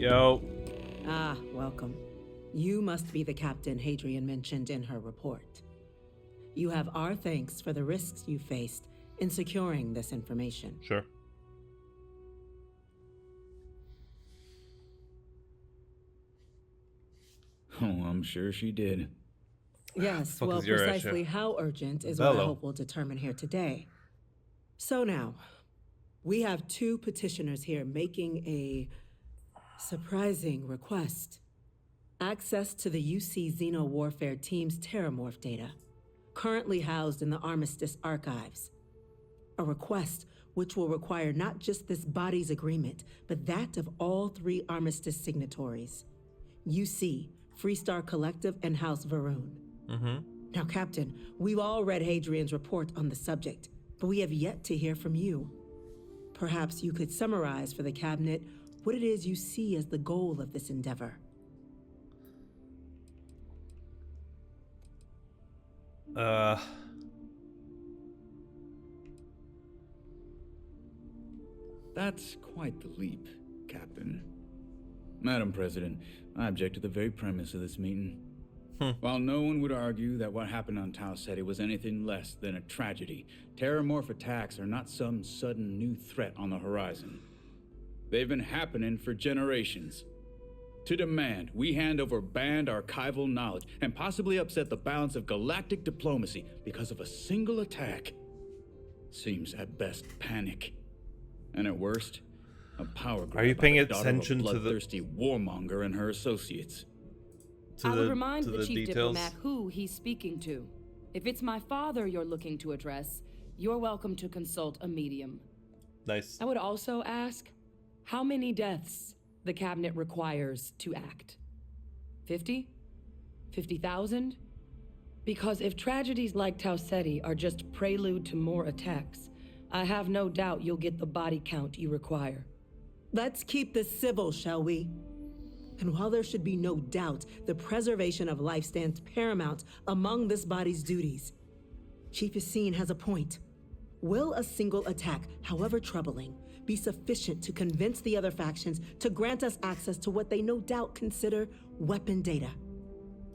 Yo. Ah, welcome. You must be the captain Hadrian mentioned in her report. You have our thanks for the risks you faced in securing this information. Sure. Oh, I'm sure she did. Yes, Fuck well, is your precisely issue? how urgent is what I Bello. hope we'll determine here today. So now, we have two petitioners here making a surprising request. Access to the UC Xeno Warfare Team's Terramorph data, currently housed in the Armistice archives. A request which will require not just this body's agreement, but that of all three Armistice signatories. UC, Freestar Collective, and House Varun. Now, Captain, we've all read Hadrian's report on the subject, but we have yet to hear from you. Perhaps you could summarize for the Cabinet what it is you see as the goal of this endeavor. That's quite the leap, Captain. Madam President, I object to the very premise of this meeting. While no one would argue that what happened on Tau Ceti was anything less than a tragedy, terramorph attacks are not some sudden new threat on the horizon. They've been happening for generations. To demand we hand over banned archival knowledge and possibly upset the balance of galactic diplomacy because of a single attack seems at best panic. And at worst, a power grab. Are you paying by the daughter of a attention to the bloodthirsty warmonger and her associates? I would remind the chief details? diplomat who he's speaking to. If it's my father you're looking to address, you're welcome to consult a medium. Nice. I would also ask how many deaths the cabinet requires to act. 50? 50,000? Because if tragedies like Tau Ceti are just prelude to more attacks, I have no doubt you'll get the body count you require. Let's keep this civil, shall we? And while there should be no doubt, the preservation of life stands paramount among this body's duties. Chief Yassine has a point. Will a single attack, however troubling, be sufficient to convince the other factions to grant us access to what they no doubt consider weapon data?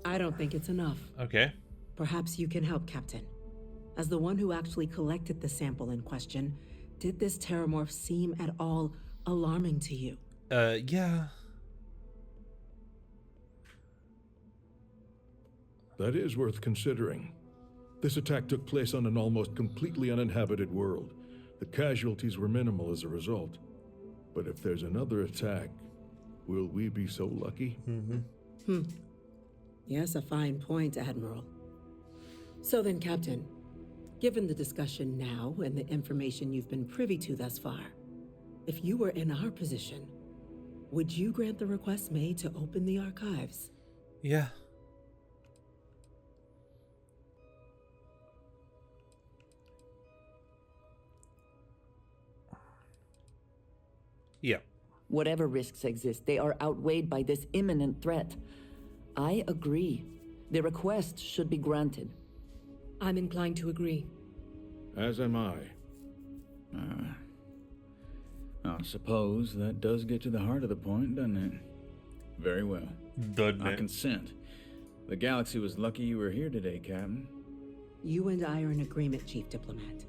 I don't think it's enough. Okay. Perhaps you can help, Captain. As the one who actually collected the sample in question, did this terramorph seem at all alarming to you? Yeah. That is worth considering. This attack took place on an almost completely uninhabited world. The casualties were minimal as a result. But if there's another attack, will we be so lucky? Yes, a fine point, Admiral. So then, Captain, given the discussion now and the information you've been privy to thus far, if you were in our position, would you grant the request made to open the archives? Yeah. Yeah. Whatever risks exist, they are outweighed by this imminent threat. I agree. The request should be granted. I'm inclined to agree. As am I. I suppose that does get to the heart of the point, doesn't it? Very well. Doesn't I it? consent. The galaxy was lucky you were here today, Captain. You and I are in agreement, Chief Diplomat.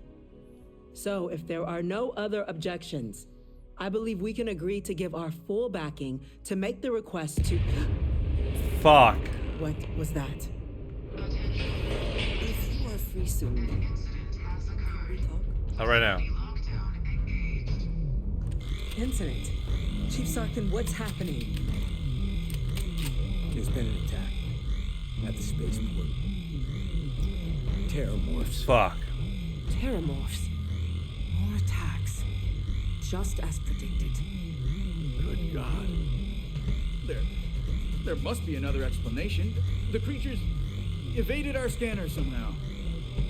So, if there are no other objections, I believe we can agree to give our full backing to make the request to... Fuck. What was that? If you are free soon, can we talk? Not right now. Incident. Chief Sarkin, what's happening? There's been an attack at the spaceport. Terramorphs. Fuck. Terramorphs. More attacks. Just as predicted. Good God. There must be another explanation. The creatures evaded our scanner somehow.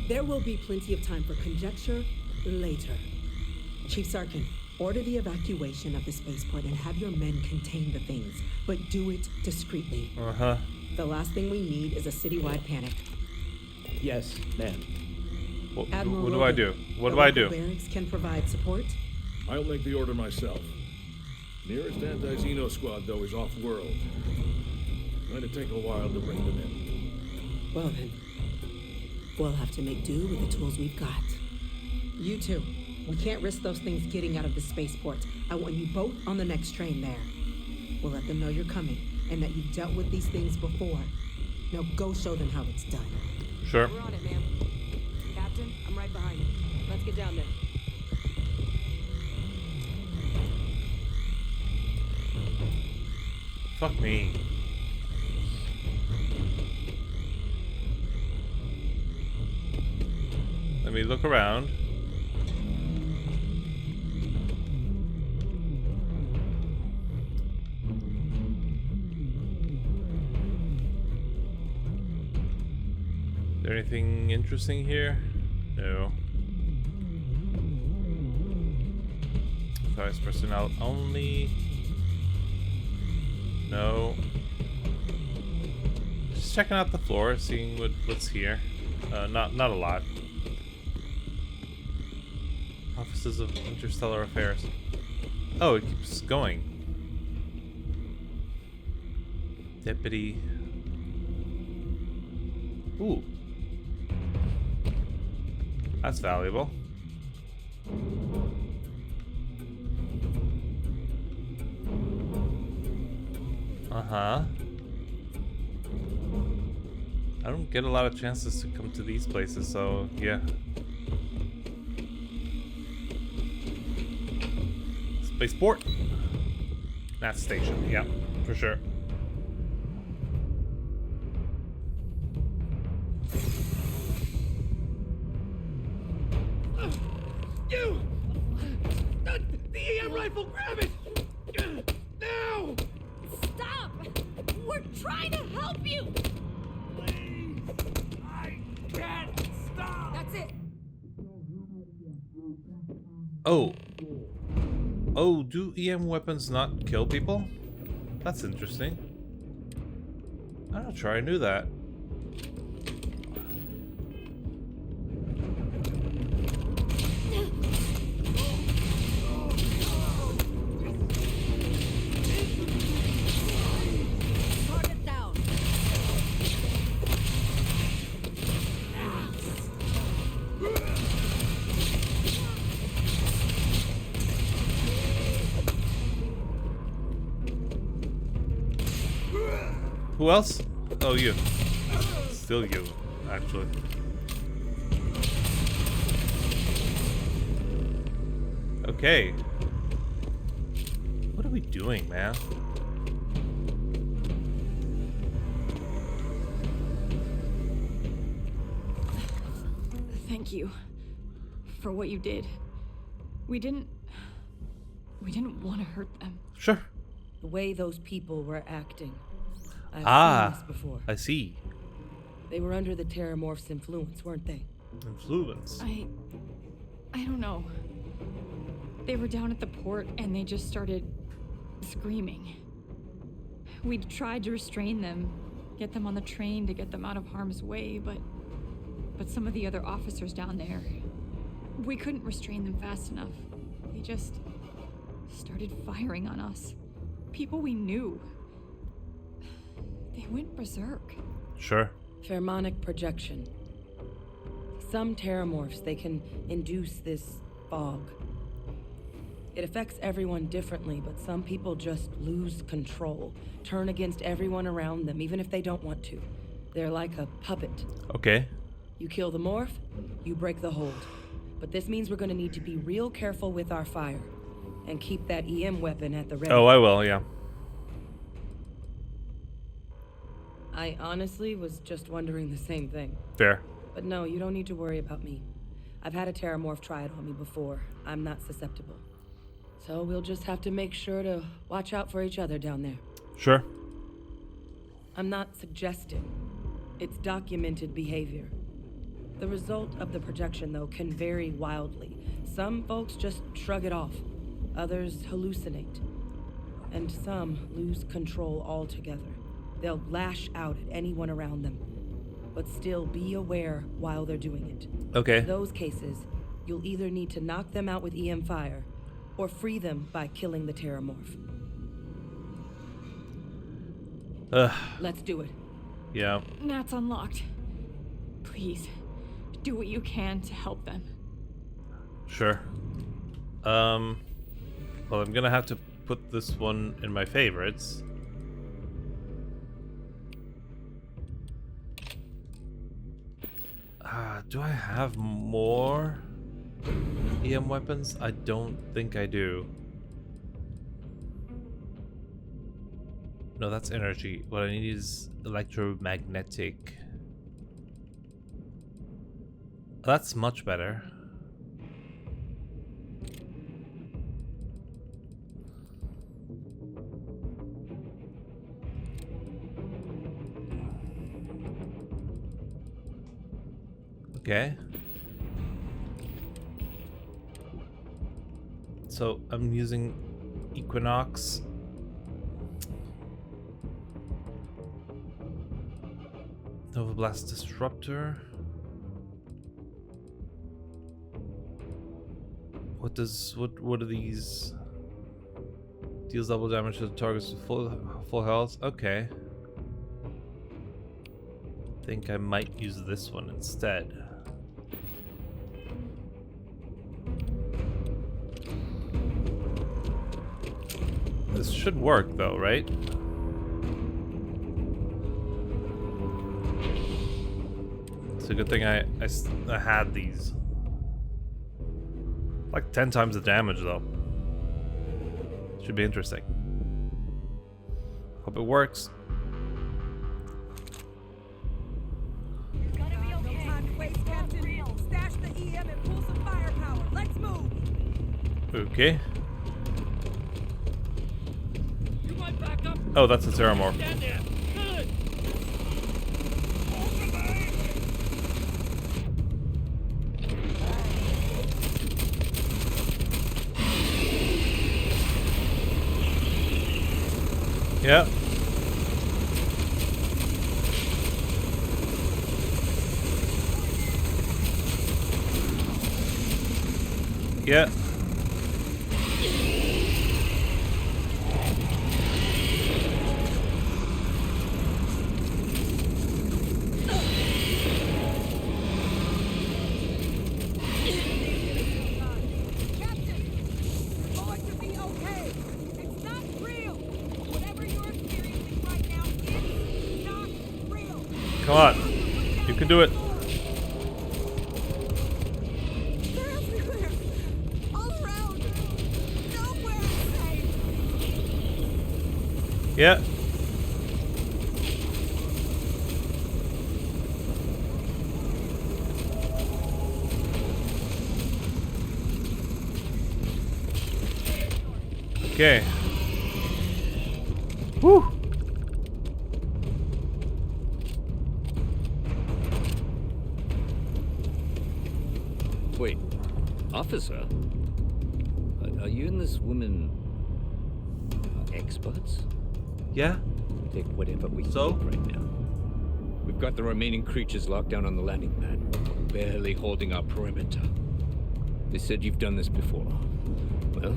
There will be plenty of time for conjecture later. Chief Sarkin, order the evacuation of the spaceport and have your men contain the things, but do it discreetly. Uh-huh. The last thing we need is a citywide panic. Yes, ma'am. What Admiral do I Logan, do? What the do I local do? Barracks can provide support. I'll make the order myself. Nearest anti-Xeno squad, though, is off-world. Going to take a while to bring them in. Well then, we'll have to make do with the tools we've got. You two, we can't risk those things getting out of the spaceport. I want you both on the next train there. We'll let them know you're coming and that you've dealt with these things before. Now go show them how it's done. Sure. We're on it, ma'am. Captain, I'm right behind you. Let's get down there. Fuck me. Let me look around. Is there anything interesting here? No. Authorized personnel only. No. Just checking out the floor, seeing what's here. Not a lot. Offices of Interstellar Affairs. Oh, it keeps going. Deputy. Ooh. That's valuable. Uh-huh. I don't get a lot of chances to come to these places, so yeah. Spaceport. That station, yeah, for sure. You! The EM rifle, grab it! Now! Stop! We're trying to help you! Please! I can't stop! That's it! Oh. Oh, do EM weapons not kill people? That's interesting. I'm not sure I knew that. Target down! Who else? Oh, you. Still you, actually. Okay. What are we doing, man? Thank you for what you did. We didn't want to hurt them. Sure. The way those people were acting. I've Ah, seen this before. I see. They were under the Terramorph's influence, weren't they? Influence. I don't know. They were down at the port and they just started screaming. We tried to restrain them, get them on the train to get them out of harm's way, but some of the other officers down there, we couldn't restrain them fast enough. They just started firing on us. People we knew. They went berserk. Sure. Pheromonic projection. Some Terramorphs, they can induce this fog. It affects everyone differently, but some people just lose control, turn against everyone around them, even if they don't want to. They're like a puppet. Okay. You kill the morph, you break the hold. But this means we're gonna need to be real careful with our fire, and keep that EM weapon at the ready. Oh, I will, yeah. I honestly was just wondering the same thing. Fair. But no, you don't need to worry about me. I've had a Terramorph try it on me before. I'm not susceptible. So we'll just have to make sure to watch out for each other down there. Sure. I'm not suggesting. It's documented behavior. The result of the projection, though, can vary wildly. Some folks just shrug it off. Others hallucinate. And some lose control altogether. They'll lash out at anyone around them, but still be aware while they're doing it. Okay. In those cases, you'll either need to knock them out with EM fire, or free them by killing the Terramorph. Ugh, Let's do it. yeah. Nat's unlocked. Please, do what you can to help them. Sure. Well, I'm gonna have to put this one in my favorites. Do I have more EM weapons? I don't think I do. No, that's energy. What I need is electromagnetic. That's much better. Okay. So I'm using Equinox. Nova Blast Disruptor. What are these? Deals double damage to the targets with full health. Okay. Think I might use this one instead. This should work though, right? It's a good thing I had these. Like 10 times the damage though. Should be interesting. Hope it works. Okay. Oh, that's a Ceramore. Yeah. Yeah. Come on. You can do it. They're everywhere. All around. Nowhere safe. Yeah. Okay. Woo. Wait, officer? Are you and this woman experts? Yeah. Take whatever we So? need right now. We've got the remaining creatures locked down on the landing pad, barely holding our perimeter. They said you've done this before. Well, I've got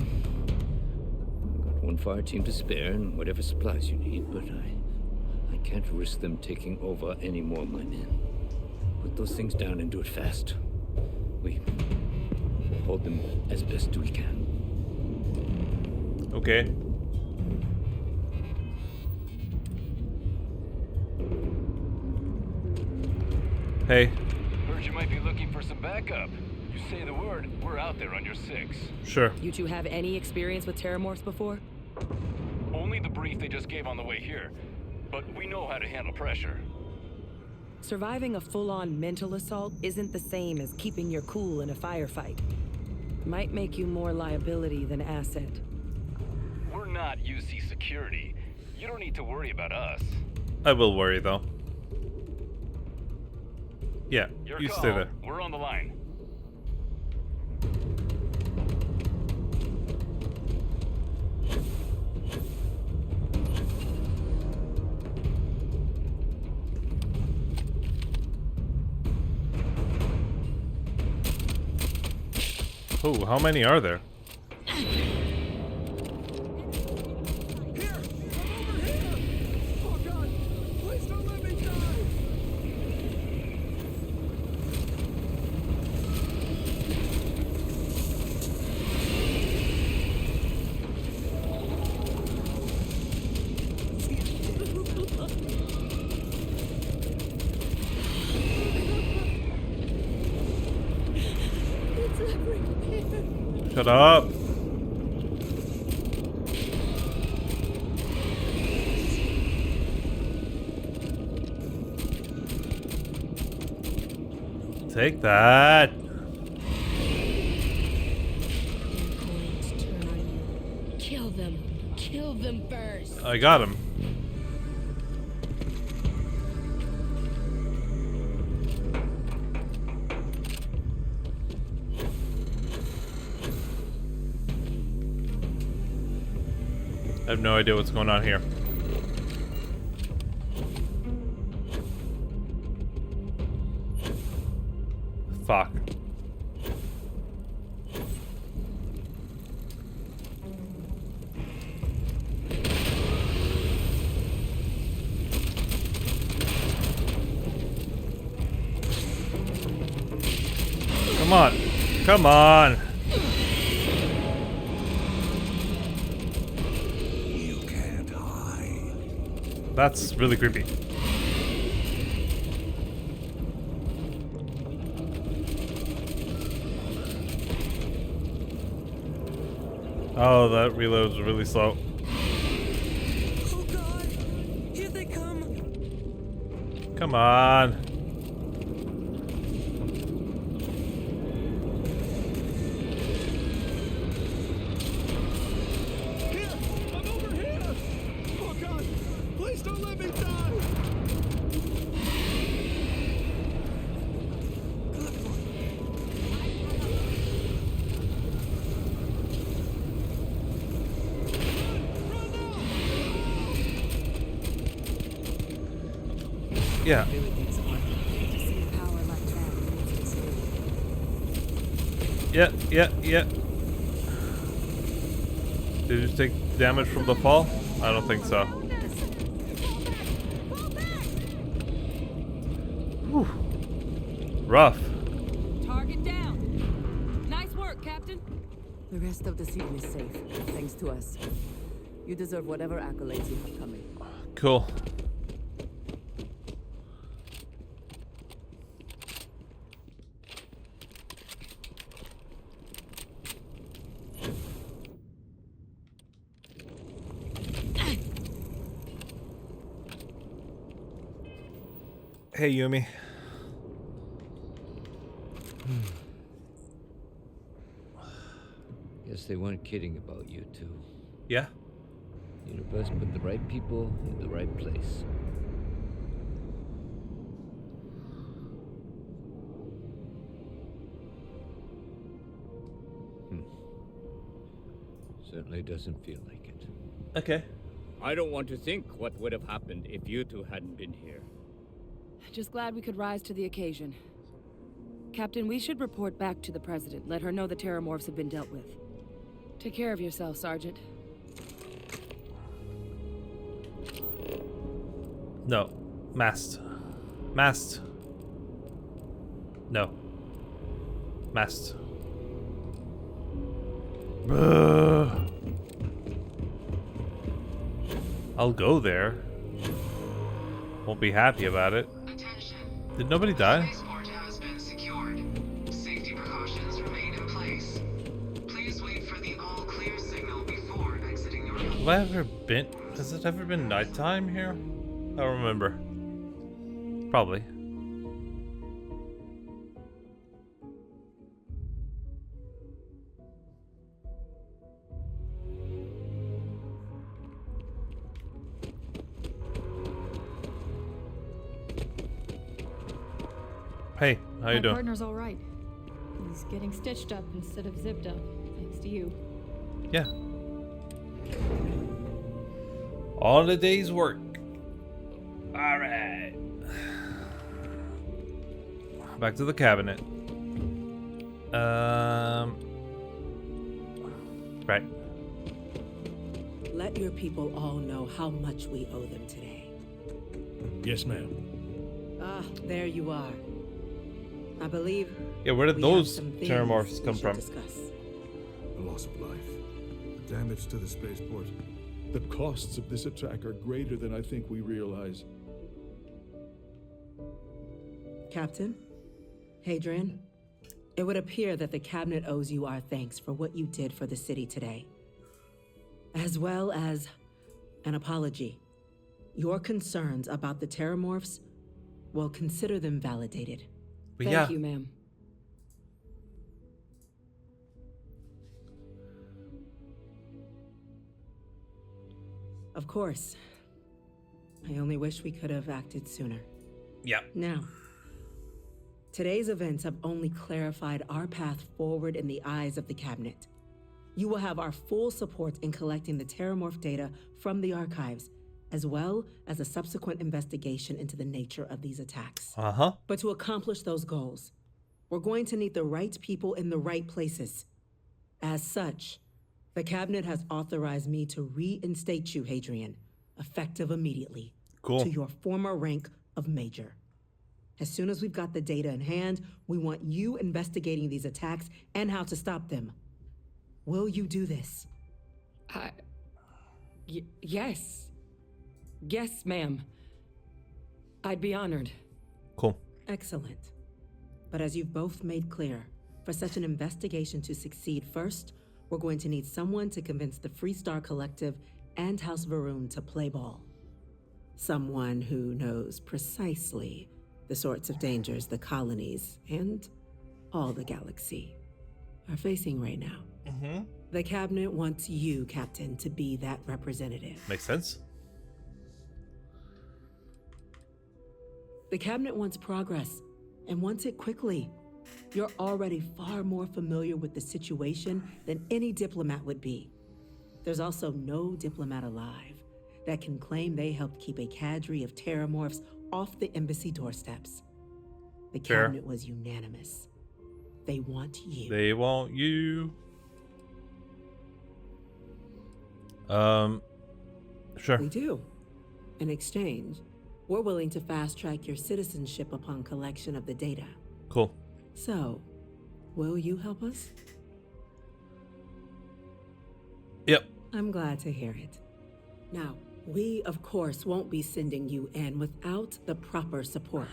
one fire team to spare and whatever supplies you need, but I can't risk them taking over any more of my men. Put those things down and do it fast. We hold them as best we can. Okay. Hey. Heard you might be looking for some backup. You say the word, we're out there on your 6. Sure. You two have any experience with Terramorphs before? Only the brief they just gave on the way here. But we know how to handle pressure. Surviving a full-on mental assault isn't the same as keeping your cool in a firefight. Might make you more liability than asset. We're not UC security. You don't need to worry about us. I will worry though. Yeah, Your you call. stay there. We're on the line. Oh, how many are there? Here! Come over here! Oh god! Shut up. Take that. Kill them. Kill them first. I got him. I have no idea what's going on here. Fuck. Come on. Come on. You can't hide. That's really creepy. Oh, that reload's really slow. Oh God! Here they come! Come on. Here! I'm over here! Oh God! Please don't let me die! Yeah. Yeah. Did you take damage from the fall? I don't think so. Whew. Rough. Target down. Nice work, Captain. The rest of the city is safe, thanks to us. You deserve whatever accolades you have coming. Cool. Hey, Yumi. Guess they weren't kidding about you two. Yeah? Universe put the right people in the right place. Certainly doesn't feel like it. Okay. I don't want to think what would have happened if you two hadn't been here. Just glad we could rise to the occasion. Captain, we should report back to the President. Let her know the Terramorphs have been dealt with. Take care of yourself, Sergeant. No. Mast. Mast. No. Mast. I'll go there. Won't be happy about it. Attention. Did nobody die? Spaceport has been secured. Safety precautions remain in place. Please wait for the all clear signal before exiting your building. Have I ever been? Has it ever been nighttime here? I don't remember. Probably. Hey, how you My doing? partner's all right. He's getting stitched up instead of zipped up, thanks to you. Yeah. All the day's work. All right. Back to the cabinet. Right. Let your people all know how much we owe them today. Yes, ma'am. Ah, there you are. I believe. Yeah, where did we have those some things Terramorphs we come should from? discuss. The loss of life. The damage to the spaceport. The costs of this attack are greater than I think we realize. Captain, Hadrian, It would appear that the cabinet owes you our thanks for what you did for the city today, as well as an apology. Your concerns about the Terramorphs, well, consider them validated. But Thank you, ma'am. Of course. I only wish we could have acted sooner. Yeah. Now, today's events have only clarified our path forward in the eyes of the cabinet. You will have our full support in collecting the Terramorph data from the archives, as well as a subsequent investigation into the nature of these attacks. Uh-huh. But to accomplish those goals, we're going to need the right people in the right places. As such, the cabinet has authorized me to reinstate you, Hadrian, effective immediately, Cool. to your former rank of major. As soon as we've got the data in hand, we want you investigating these attacks and how to stop them. Will you do this? Yes. Yes, ma'am. I'd be honored. Cool. Excellent. But as you've both made clear, for such an investigation to succeed first, we're going to need someone to convince the Freestar Collective and House Varun to play ball. Someone who knows precisely the sorts of dangers the colonies and all the galaxy are facing right now. Mm-hmm. The cabinet wants you, Captain, to be that representative. Makes sense. The cabinet wants progress, and wants it quickly. You're already far more familiar with the situation than any diplomat would be. There's also no diplomat alive that can claim they helped keep a cadre of Terramorphs off the embassy doorsteps. The Fair. cabinet was unanimous. They want you. They want you. Sure. We do. In exchange, we're willing to fast-track your citizenship upon collection of the data. Cool. So, will you help us? Yep. I'm glad to hear it. Now, we, of course, won't be sending you in without the proper support.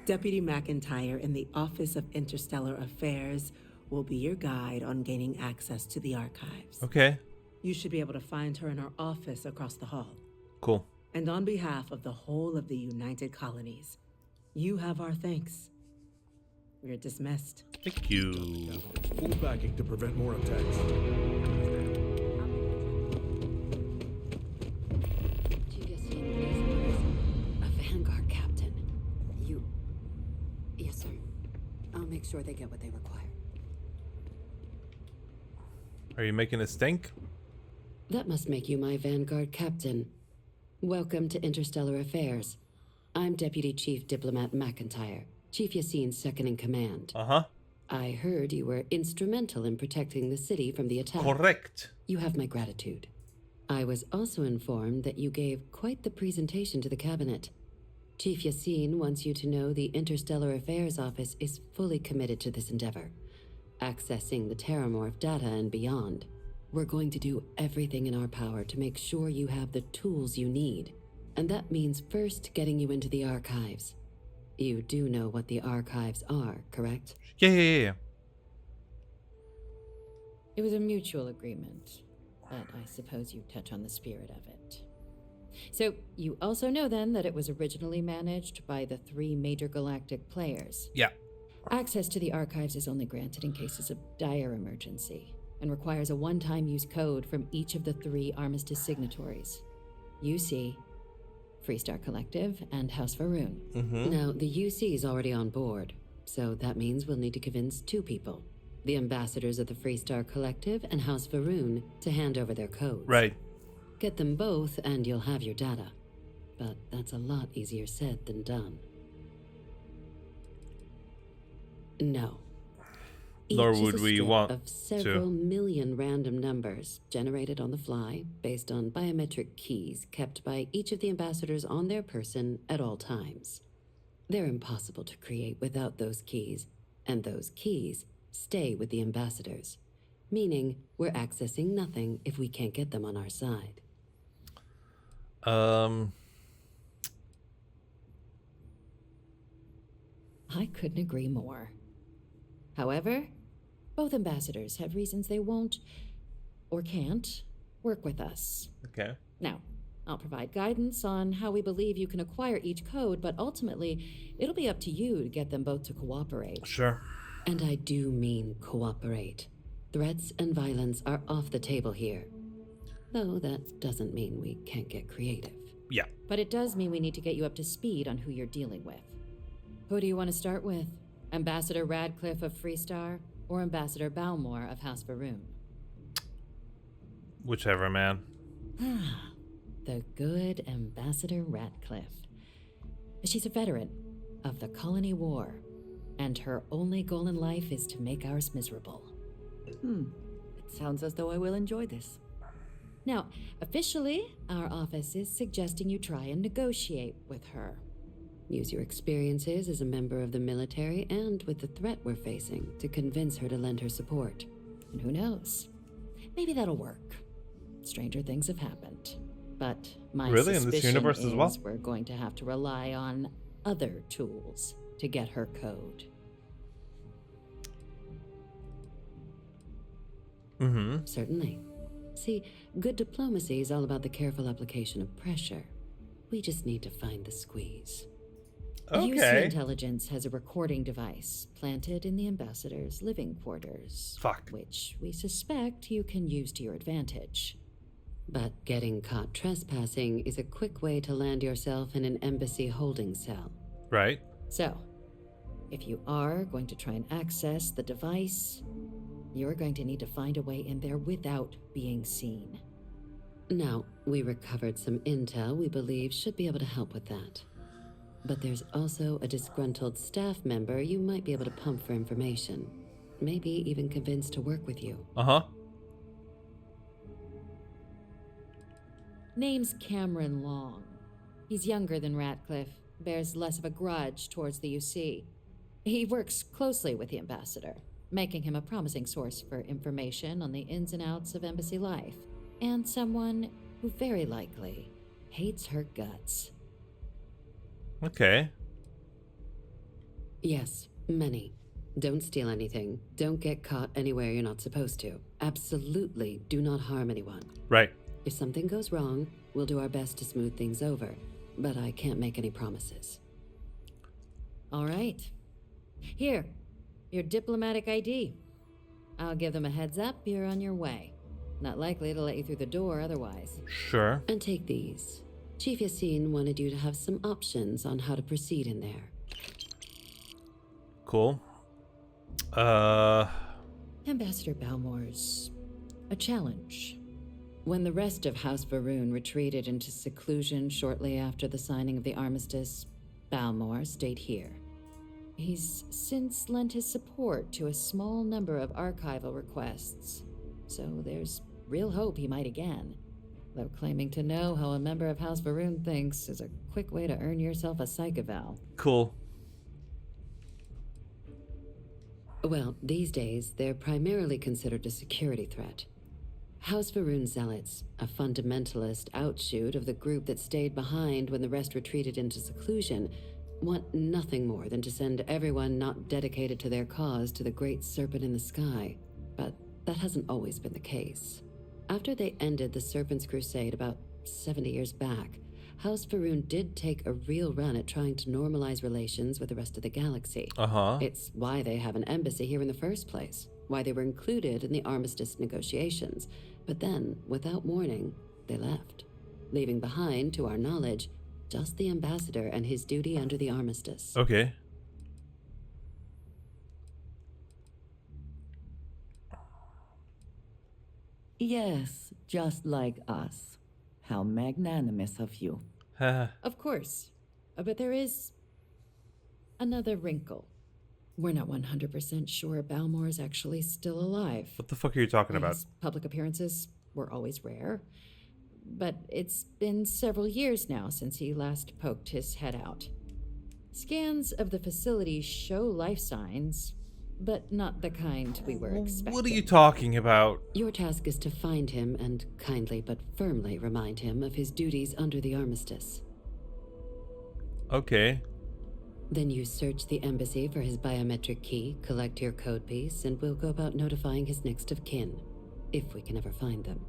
Deputy McIntyre in the Office of Interstellar Affairs will be your guide on gaining access to the archives. Okay. You should be able to find her in her office across the hall. Cool. And on behalf of the whole of the United Colonies, you have our thanks. We're dismissed. Thank you. Full backing to prevent more attacks. A Vanguard captain. You... Yes, sir. I'll make sure they get what they require. Are you making a stink? That must make you my Vanguard captain. Welcome to Interstellar Affairs. I'm Deputy Chief Diplomat McIntyre, Chief Yassine's second-in-command. Uh-huh. I heard you were instrumental in protecting the city from the attack. Correct. You have my gratitude. I was also informed that you gave quite the presentation to the cabinet. Chief Yassine wants you to know the Interstellar Affairs Office is fully committed to this endeavor, accessing the Terramorph data and beyond. We're going to do everything in our power to make sure you have the tools you need. And that means first getting you into the archives. You do know what the archives are, correct? Yeah. It was a mutual agreement, but I suppose you touch on the spirit of it. So, you also know then that it was originally managed by the 3 major galactic players. Yeah. Access to the archives is only granted in cases of dire emergency, and requires a one-time use code from each of the 3 armistice signatories. UC, Freestar Collective, and House Varun. Mm-hmm. Now, the UC is already on board, so that means we'll need to convince 2 people. The ambassadors of the Freestar Collective and House Varun to hand over their codes. Right. Get them both and you'll have your data. But that's a lot easier said than done. No. Nor Each is would a we strip want of several to. million random numbers generated on the fly based on biometric keys kept by each of the ambassadors on their person at all times. They're impossible to create without those keys, and those keys stay with the ambassadors, meaning we're accessing nothing if we can't get them on our side. I couldn't agree more. However, both ambassadors have reasons they won't or can't work with us. Okay. Now, I'll provide guidance on how we believe you can acquire each code, but ultimately, it'll be up to you to get them both to cooperate. Sure. And I do mean cooperate. Threats and violence are off the table here. Though that doesn't mean we can't get creative. Yeah. But it does mean we need to get you up to speed on who you're dealing with. Who do you want to start with? Ambassador Radcliffe of Freestar or Ambassador Balmore of House Varun? Whichever, man. The good Ambassador Radcliffe. She's a veteran of the Colony War, and her only goal in life is to make ours miserable. It sounds as though I will enjoy this. Now, officially, our office is suggesting you try and negotiate with her. Use your experiences as a member of the military and with the threat we're facing to convince her to lend her support. And who knows? Maybe that'll work. Stranger things have happened. But my Really? In this suspicion universe as well? is we're going to have to rely on other tools to get her code. Certainly. See, good diplomacy is all about the careful application of pressure. We just need to find the squeeze. UC Okay. Intelligence has a recording device planted in the ambassador's living quarters. Fuck. Which we suspect you can use to your advantage. But getting caught trespassing is a quick way to land yourself in an embassy holding cell. Right. So, if you are going to try and access the device, you're going to need to find a way in there without being seen. Now, we recovered some intel we believe should be able to help with that. But there's also a disgruntled staff member you might be able to pump for information. Maybe even convince to work with you. Uh-huh. Name's Cameron Long. He's younger than Ratcliffe, bears less of a grudge towards the UC. He works closely with the ambassador, making him a promising source for information on the ins and outs of embassy life, and someone who very likely hates her guts. Okay. Yes, many. Don't steal anything. Don't get caught anywhere you're not supposed to. Absolutely do not harm anyone. Right. If something goes wrong, we'll do our best to smooth things over, but I can't make any promises. All right. Here, your diplomatic ID. I'll give them a heads up you're on your way. Not likely to let you through the door otherwise. Sure. And take these. Chief Yassine wanted you to have some options on how to proceed in there. Cool. Ambassador Balmore's a challenge. When the rest of House Varun retreated into seclusion shortly after the signing of the armistice, Balmore stayed here. He's since lent his support to a small number of archival requests, so there's real hope he might again. Though claiming to know how a member of House Varun thinks is a quick way to earn yourself a psych eval. Cool. Well, these days, they're primarily considered a security threat. House Varun Zealots, a fundamentalist outshoot of the group that stayed behind when the rest retreated into seclusion, want nothing more than to send everyone not dedicated to their cause to the great serpent in the sky. But that hasn't always been the case. After they ended the Serpent's Crusade about 70 years back, House Varun did take a real run at trying to normalize relations with the rest of the galaxy. Uh-huh. It's why they have an embassy here in the first place, why they were included in the armistice negotiations. But then, without warning, they left, leaving behind, to our knowledge, just the ambassador and his duty under the armistice. Okay. Yes, just like us. How magnanimous of you. Of course. But there is another wrinkle. We're not 100% sure Balmore's actually still alive. What the fuck are you talking about? His public appearances were always rare. But it's been several years now since he last poked his head out. Scans of the facility show life signs, but not the kind we were expecting. What are you talking about? Your task is to find him and kindly but firmly remind him of his duties under the armistice. Okay. Then you search the embassy for his biometric key, collect your code piece, and we'll go about notifying his next of kin, if we can ever find them.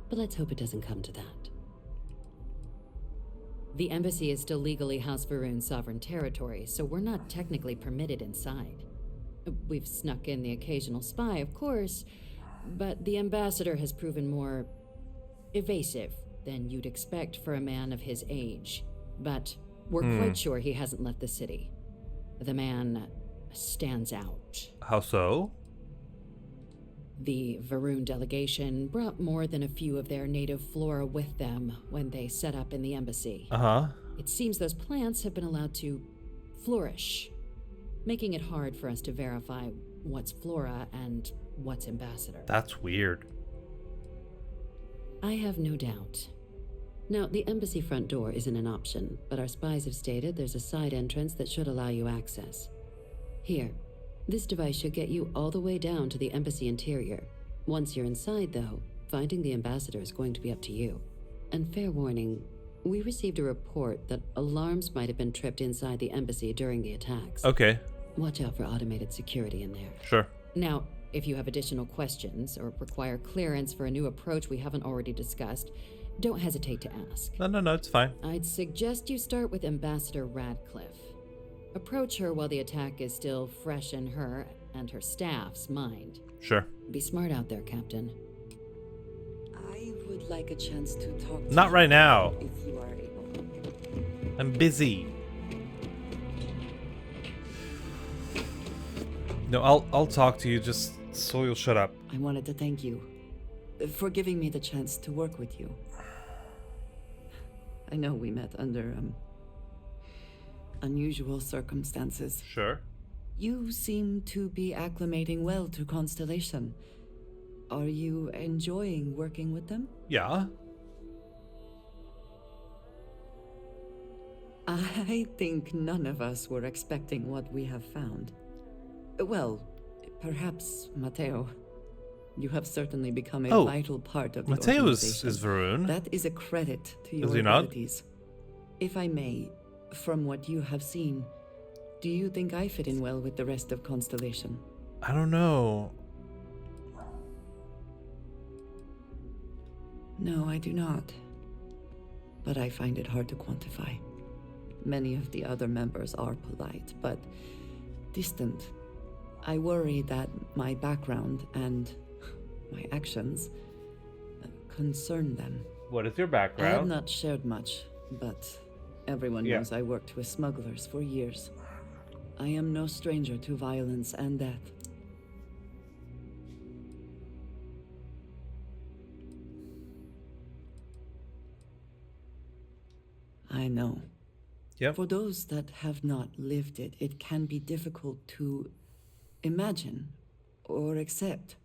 But let's hope it doesn't come to that. The embassy is still legally House Varun's sovereign territory, so we're not technically permitted inside. We've snuck in the occasional spy, of course, but the ambassador has proven more evasive than you'd expect for a man of his age. But we're quite sure he hasn't left the city. The man stands out. How so? The Varun delegation brought more than a few of their native flora with them when they set up in the embassy. Uh-huh. It seems those plants have been allowed to flourish, making it hard for us to verify what's flora and what's ambassador. That's weird. I have no doubt. Now, the embassy front door isn't an option, but our spies have stated there's a side entrance that should allow you access. Here, this device should get you all the way down to the embassy interior. Once you're inside, though, finding the ambassador is going to be up to you. And fair warning, we received a report that alarms might have been tripped inside the embassy during the attacks. Okay. Watch out for automated security in there. Sure. Now, if you have additional questions or require clearance for a new approach we haven't already discussed, don't hesitate to ask. No, it's fine. I'd suggest you start with Ambassador Radcliffe. Approach her while the attack is still fresh in her and her staff's mind. Sure. Be smart out there, Captain. I would like a chance to talk to Not you right now. if you are able. I'm busy. No, I'll talk to you, just so you'll shut up. I wanted to thank you for giving me the chance to work with you. I know we met under unusual circumstances. Sure. You seem to be acclimating well to Constellation. Are you enjoying working with them? Yeah. I think none of us were expecting what we have found. Well, perhaps Matteo. You have certainly become a vital part of the Matteo organization. is Varun. That is a credit to your Is he not? abilities. If I may, from what you have seen, do you think I fit in well with the rest of Constellation? I don't know. No, I do not. But I find it hard to quantify. Many of the other members are polite, but distant. I worry that my background and my actions concern them. What is your I background? have not shared much, but everyone Yeah. knows I worked with smugglers for years. I am no stranger to violence and death. I know. Yep. For those that have not lived it, it can be difficult to imagine or accept.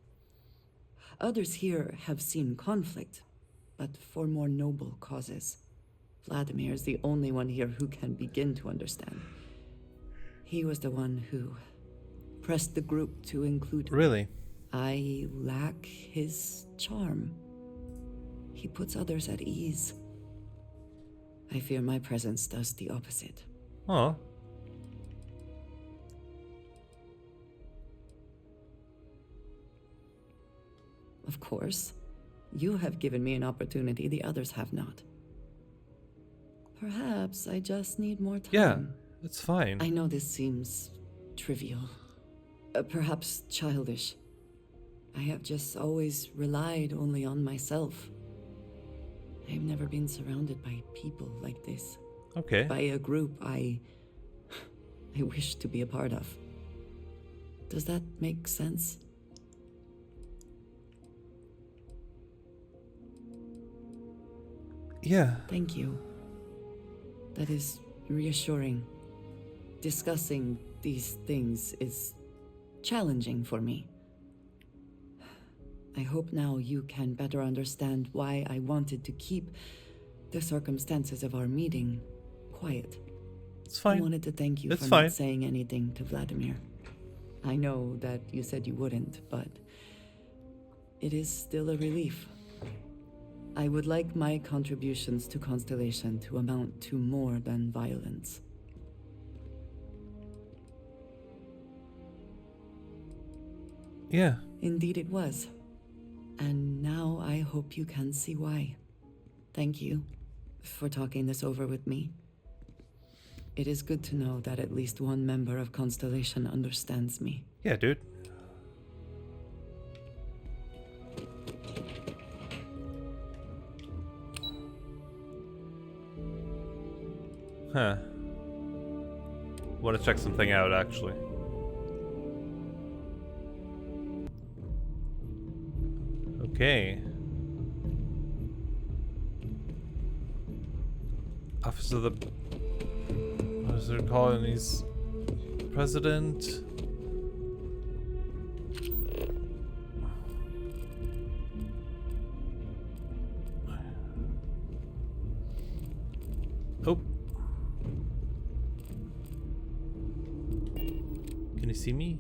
Others here have seen conflict, but for more noble causes. Vladimir is the only one here who can begin to understand. He was the one who pressed the group to include me. Really? I lack his charm. He puts others at ease. I fear my presence does the opposite. Oh. Of course, you have given me an opportunity the others have not. Perhaps I just need more time. Yeah, it's fine. I know this seems trivial, perhaps childish. I have just always relied only on myself. I have never been surrounded by people like this. Okay. By a group I wish to be a part of. Does that make sense? Yeah. Thank you. That is reassuring. Discussing these things is challenging for me. I hope now you can better understand why I wanted to keep the circumstances of our meeting quiet. It's fine. I wanted to thank you It's for fine. not saying anything to Vladimir. I know that you said you wouldn't, but it is still a relief. I would like my contributions to Constellation to amount to more than violence. Yeah. Indeed it was. And now I hope you can see why. Thank you for talking this over with me. It is good to know that at least one member of Constellation understands me. Yeah, dude. Huh. Want to check something out, actually. Okay. Office of the... what is it calling these? President? Oh. Can you see me?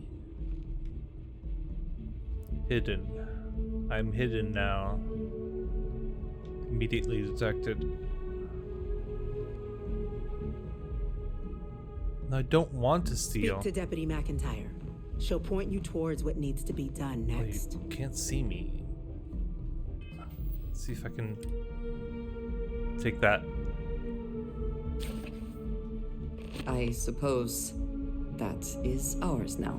Hidden. I'm hidden now. Immediately detected. I don't want to steal. Speak to Deputy McIntyre. She'll point you towards what needs to be done next. You can't see me. Let's see if I can take that. I suppose that is ours now.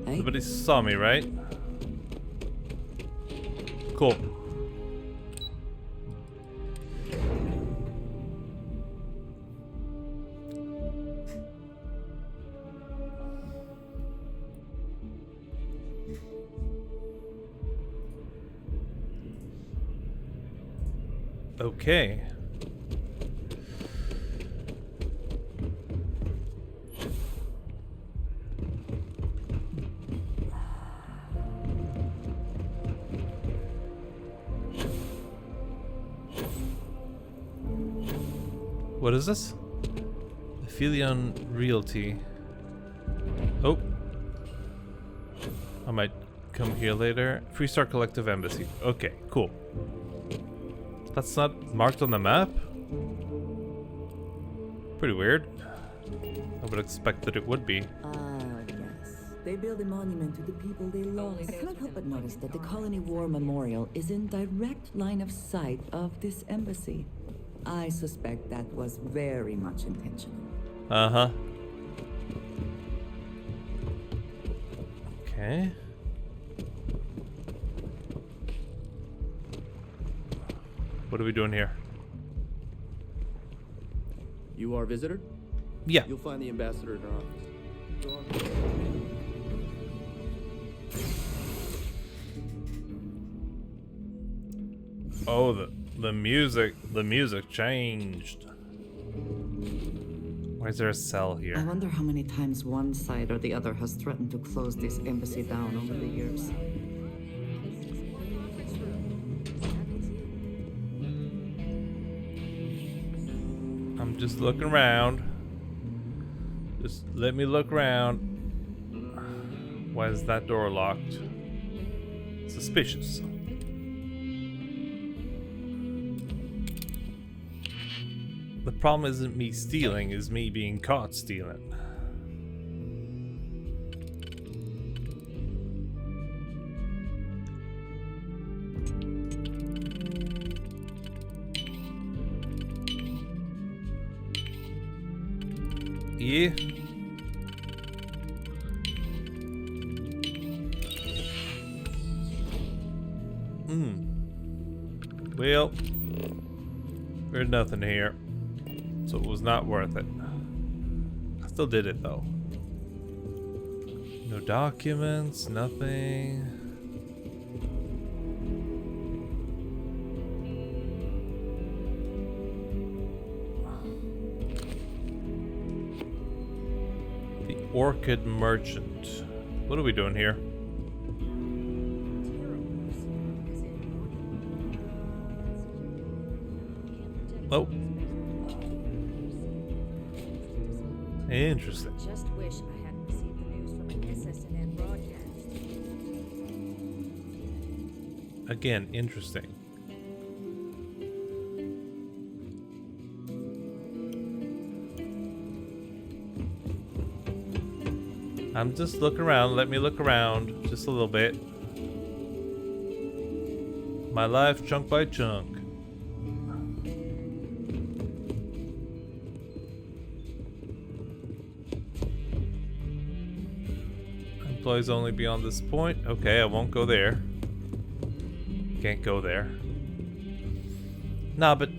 Eh? Nobody saw me, right? Cool. Okay. What is this? Aphelion Realty. Oh. I might come here later. Freestar Collective Embassy. Okay, cool. That's not marked on the map? Pretty weird. I would expect that it would be. Yes. They build a monument to the people they lost. I cannot help but notice that the Colony War Memorial is in direct line of sight of this embassy. I suspect that was very much intentional. Uh-huh. Okay. What are we doing here? You are a visitor? Yeah. You'll find the ambassador in her office. Go on. Oh, the music changed. Why is there a cell I here? wonder how many times one side or the other has threatened to close this embassy down over the years. I'm just looking around. Just let me look around. Why is that door locked? Suspicious. The problem isn't me stealing, is me being caught stealing. Yeah. Well, there's nothing here, so it was not worth it. I still did it though. No documents, nothing. The Orchid Merchant. What are we doing here? Oh. Interesting. Just wish I hadn't received the news from an SSNN broadcast. Again, interesting. I'm just looking around. Let me look around just a little bit. My life chunk by chunk. Employees only beyond this point. Okay, I won't go there. Can't go there. Nah, but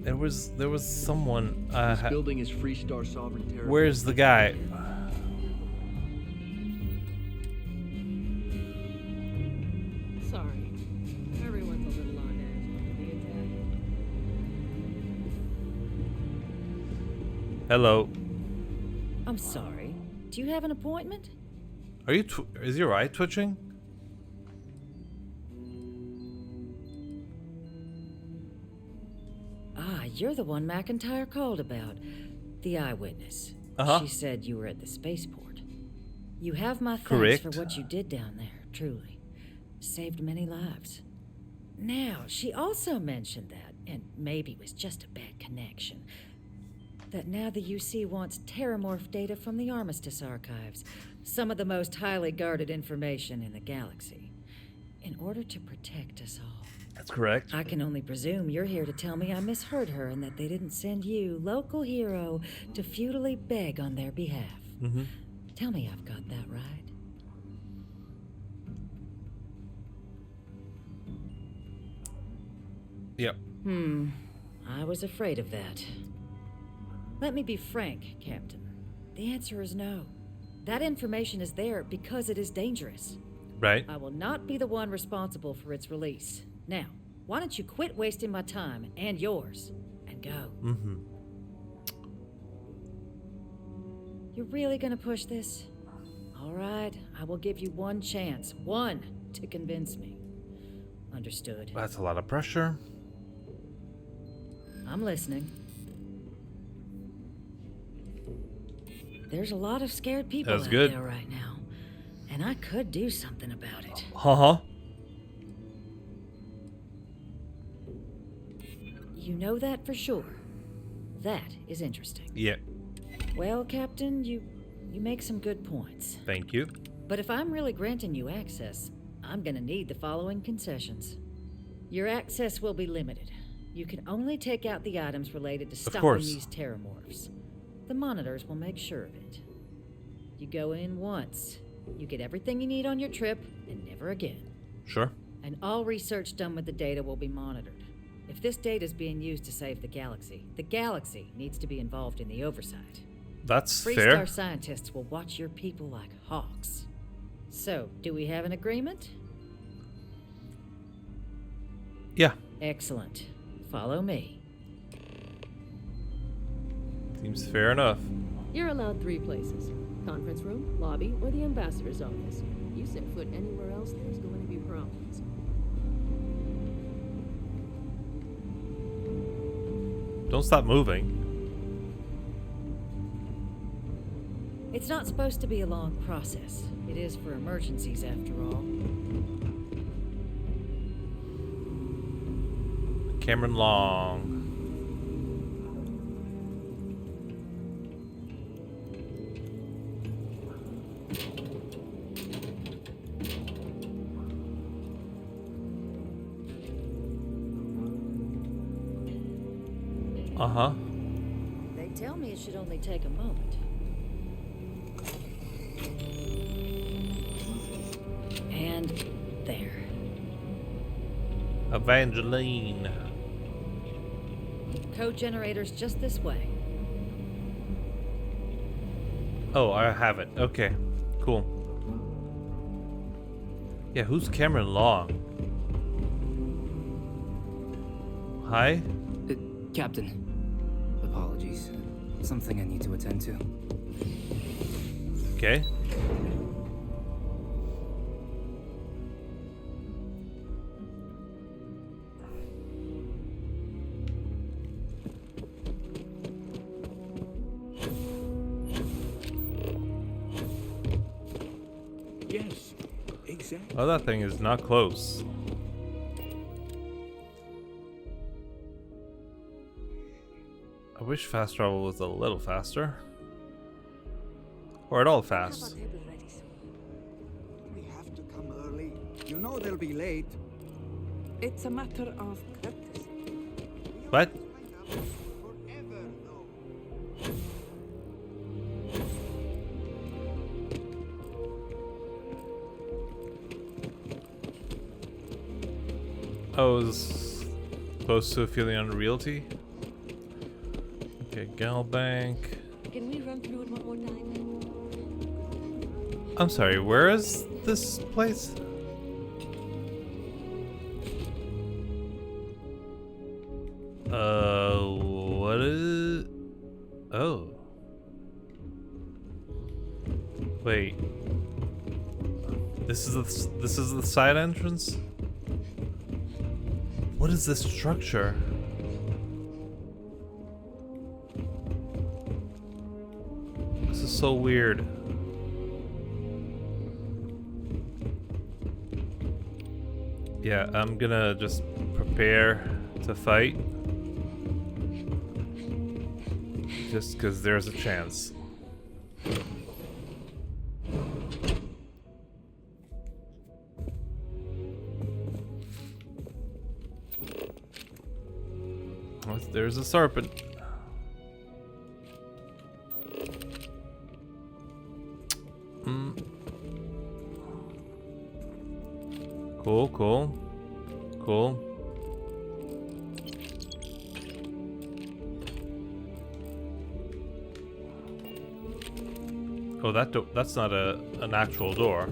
there was someone. This building is Freestar sovereign territory. Where's the guy? Sorry. Everyone's a little on edge after the attack. Hello. I'm sorry. Do you have an appointment? Are you? Is your eye twitching? Ah, you're the one McIntyre called about. The eyewitness. Uh-huh. She said you were at the spaceport. You have my thanks Correct. for what you did down there, truly. Saved many lives. Now, she also mentioned that, and maybe it was just a bad connection, that now the UC wants terramorph data from the Armistice archives, some of the most highly guarded information in the galaxy, in order to protect us all. That's correct. I can only presume you're here to tell me I misheard her and that they didn't send you, local hero, to futilely beg on their behalf. Mm-hmm. Tell me I've got that right. Yep. I was afraid of that. Let me be frank, Captain. The answer is no. That information is there because it is dangerous. Right. I will not be the one responsible for its release. Now, why don't you quit wasting my time and yours and go? Mm-hmm. You're really gonna push this? All right, I will give you one chance. One to convince me. Understood. That's a lot of pressure. I'm listening. There's a lot of scared people That's out good. there right now, and I could do something about it. Uh-huh. You know that for sure. That is interesting. Yeah. Well, Captain, you make some good points. Thank you. But if I'm really granting you access, I'm gonna need the following concessions. Your access will be limited. You can only take out the items related to stopping course. these terramorphs. The monitors will make sure of it. You go in once. You get everything you need on your trip, and never again. Sure. And all research done with the data will be monitored. If this data is being used to save the galaxy needs to be involved in the oversight. That's Freestar fair. scientists will watch your people like hawks. So, do we have an agreement? Yeah. Excellent. Follow me. Seems fair enough. You're allowed 3 places. Conference room, lobby, or the ambassador's office. You set foot anywhere else, there's going to be problems. Don't stop moving. It's not supposed to be a long process. It is for emergencies, after all. Cameron Long. Uh-huh. They tell me it should only take a moment. And there. Evangeline. Code generators just this way. Oh, I have it. Okay. Cool. Yeah, who's Cameron Long? Hi? Captain. Apologies. Something I need to attend to. Okay. Yes, exactly. Oh, that thing is not close. I wish fast travel was a little faster. Or at all fast. We have to come early. You know they'll be late. It's a matter of courtesy. What? I was close to feeling unreality. Okay, Gal Bank. Can we run through it one more time? I'm sorry, where is this place? What is... Oh. Wait. This is the side entrance? What is this structure? This is so weird. Yeah, I'm gonna just prepare to fight. Just because there's a chance. Oh, there's a serpent. Cool, cool. Cool. Oh, that's not an actual door.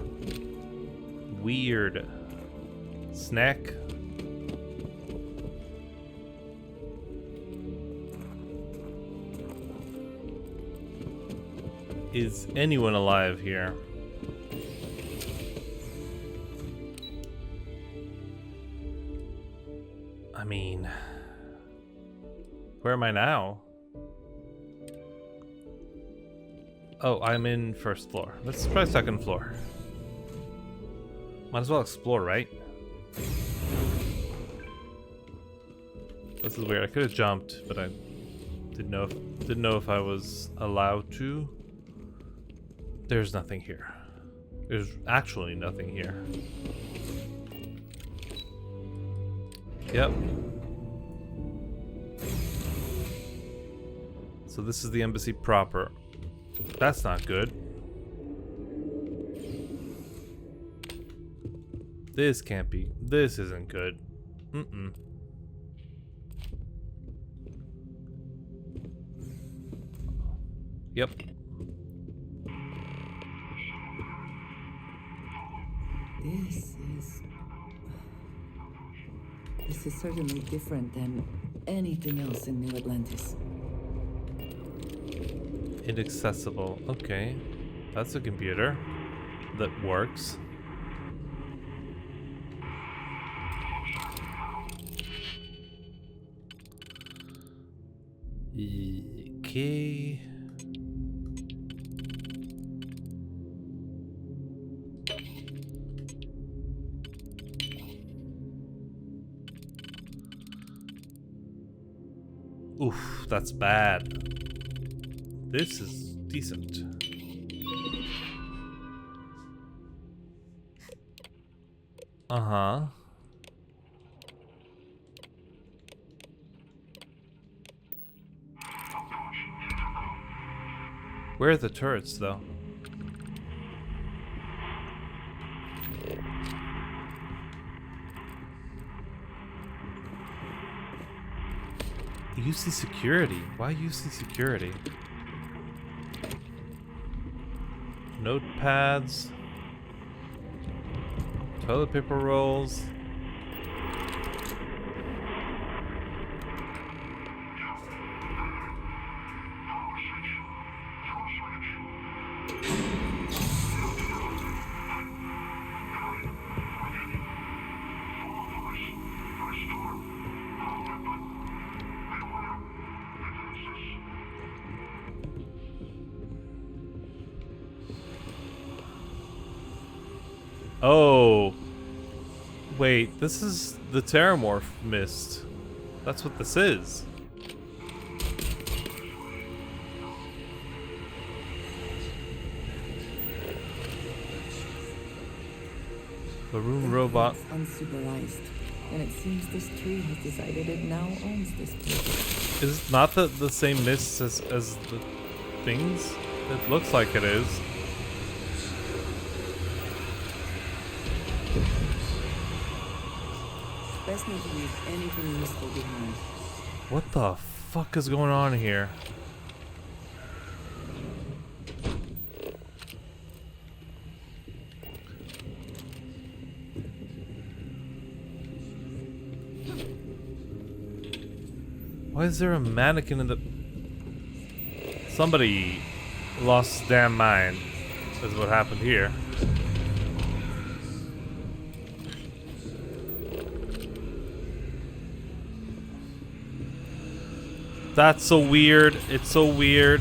Weird. Snack. Is anyone alive here? I mean, where am I now? Oh, I'm in first floor. Let's try second floor. Might as well explore, right? This is weird. I could have jumped, but I didn't know if I was allowed to. There's nothing here. There's actually nothing here. Yep. So this is the embassy proper. That's not good. This can't be. This isn't good. Mm-mm. Yep. This is certainly different than anything else in New Atlantis. Inaccessible. Okay. That's a computer that works. Okay. Oof, that's bad. This is decent. Uh-huh. Where are the turrets, though? UC security. Why UC security? Notepads. Toilet paper rolls. Oh, wait, this is the Terramorph mist. That's what this is. Maroon robot. It's unsupervised, and it seems this tree has decided it now owns this place. Is it not the same mist as the things? It looks like it is. Best not to leave anything useful behind. What the fuck is going on here? Why is there a mannequin in the... Somebody lost his damn mind. That's what happened here. That's so weird. It's so weird.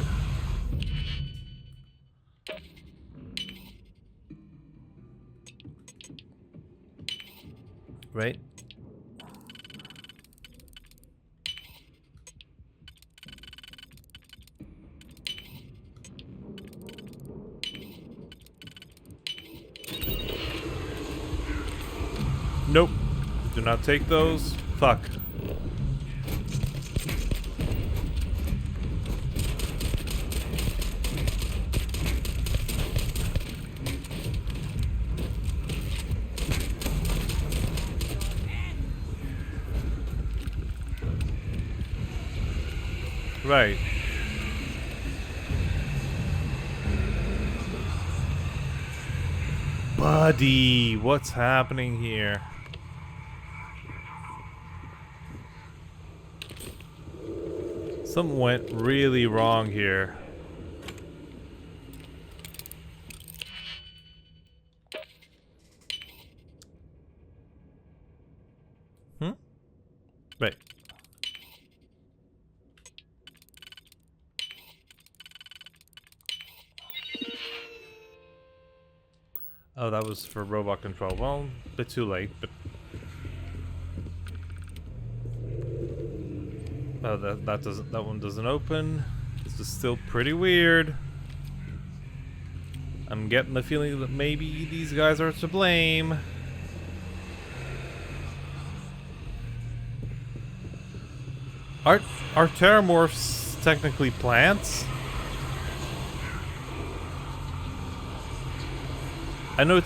Right? Nope. Do not take those. Fuck. Right. Buddy, what's happening here? Something went really wrong here. Right. Oh, that was for robot control. Well, a bit too late, but... Oh, that one doesn't open. This is still pretty weird. I'm getting the feeling that maybe these guys are to blame. Are terramorphs technically plants? I know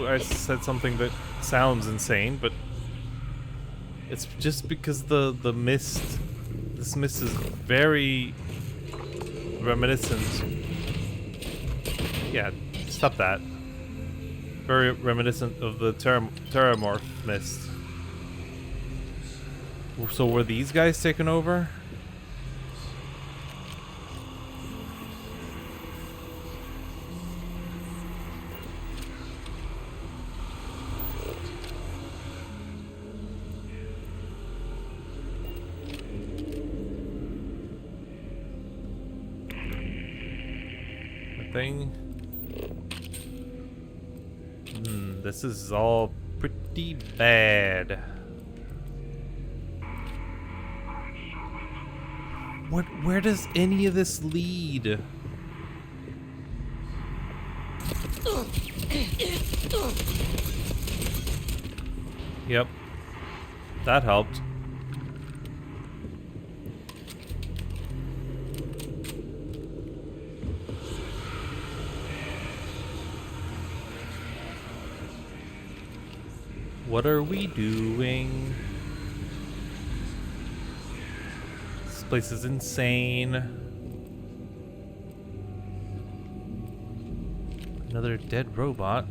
I said something that sounds insane, but it's just because the mist, this mist is very reminiscent. Yeah, stop that. Very reminiscent of the terramorph mist. So were these guys taken over? This is all pretty bad. Where does any of this lead? Yep. That helped. What are we doing? This place is insane. Another dead robot.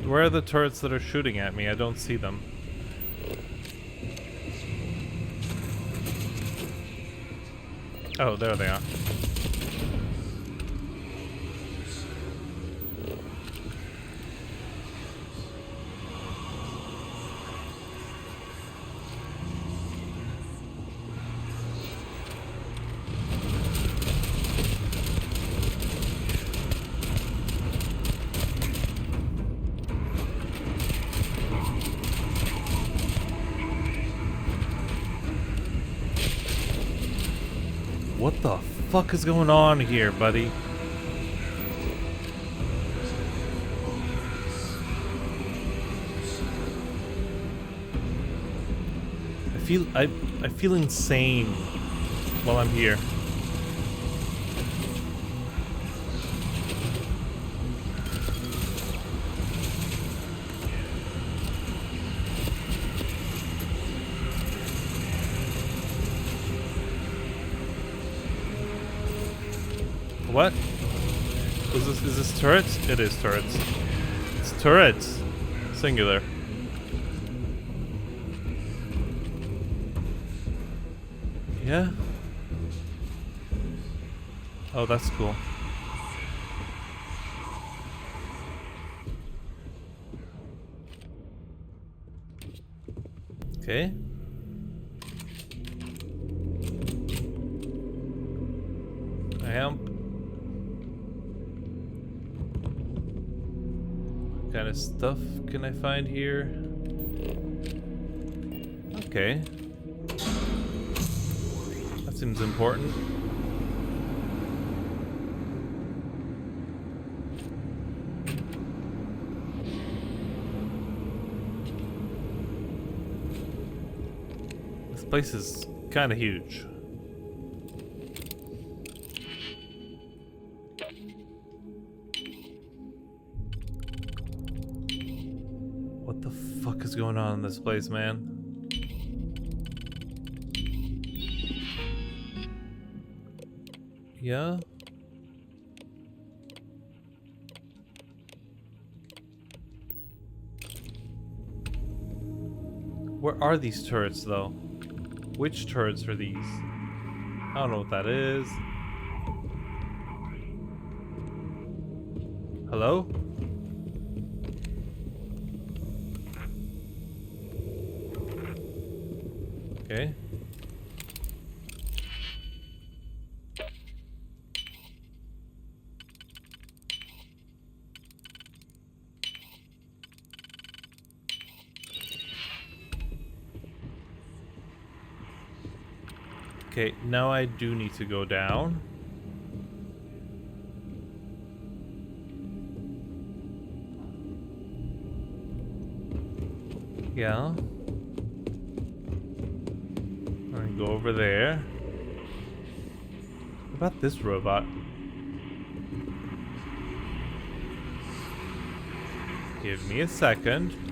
Where are the turrets that are shooting at me? I don't see them. Oh, there they are. What the fuck is going on here, buddy? I feel insane while I'm here. What? Is this turrets? It is turrets. It's turrets. Singular. Yeah? Oh, that's cool. Okay. Amp. What kind of stuff can I find here? Okay. That seems important. This place is kind of huge. What the fuck is going on in this place, man? Yeah? Where are these turrets, though? Which turrets are these? I don't know what that is. Hello? Okay. Okay, now I do need to go down. Yeah. And go over there. What about this robot? Give me a second.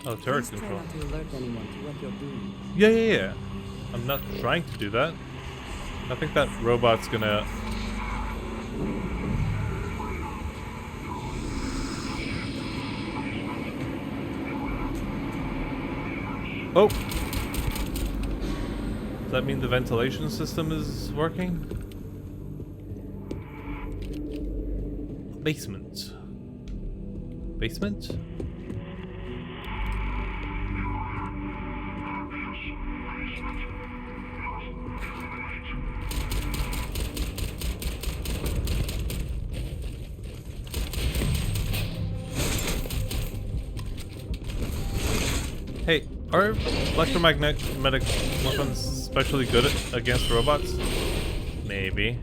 Oh, turret Please try control. not to alert anyone to what you're doing. Yeah. I'm not trying to do that. I think that robot's gonna... Oh! Does that mean the ventilation system is working? Basement. Basement? Hey, are electromagnetic weapons especially good against robots? Maybe.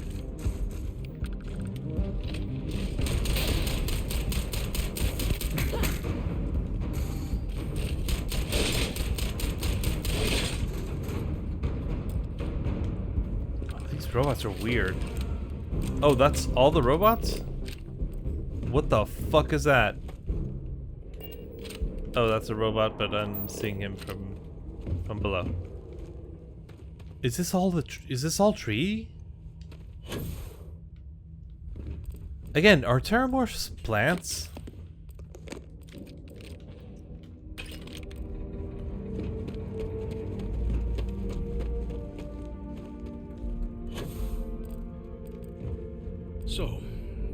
Oh, these robots are weird. Oh, that's all the robots? What the fuck is that? Oh, that's a robot, but I'm seeing him from below. Is this all is this all tree? Again, are terramorphs plants? So,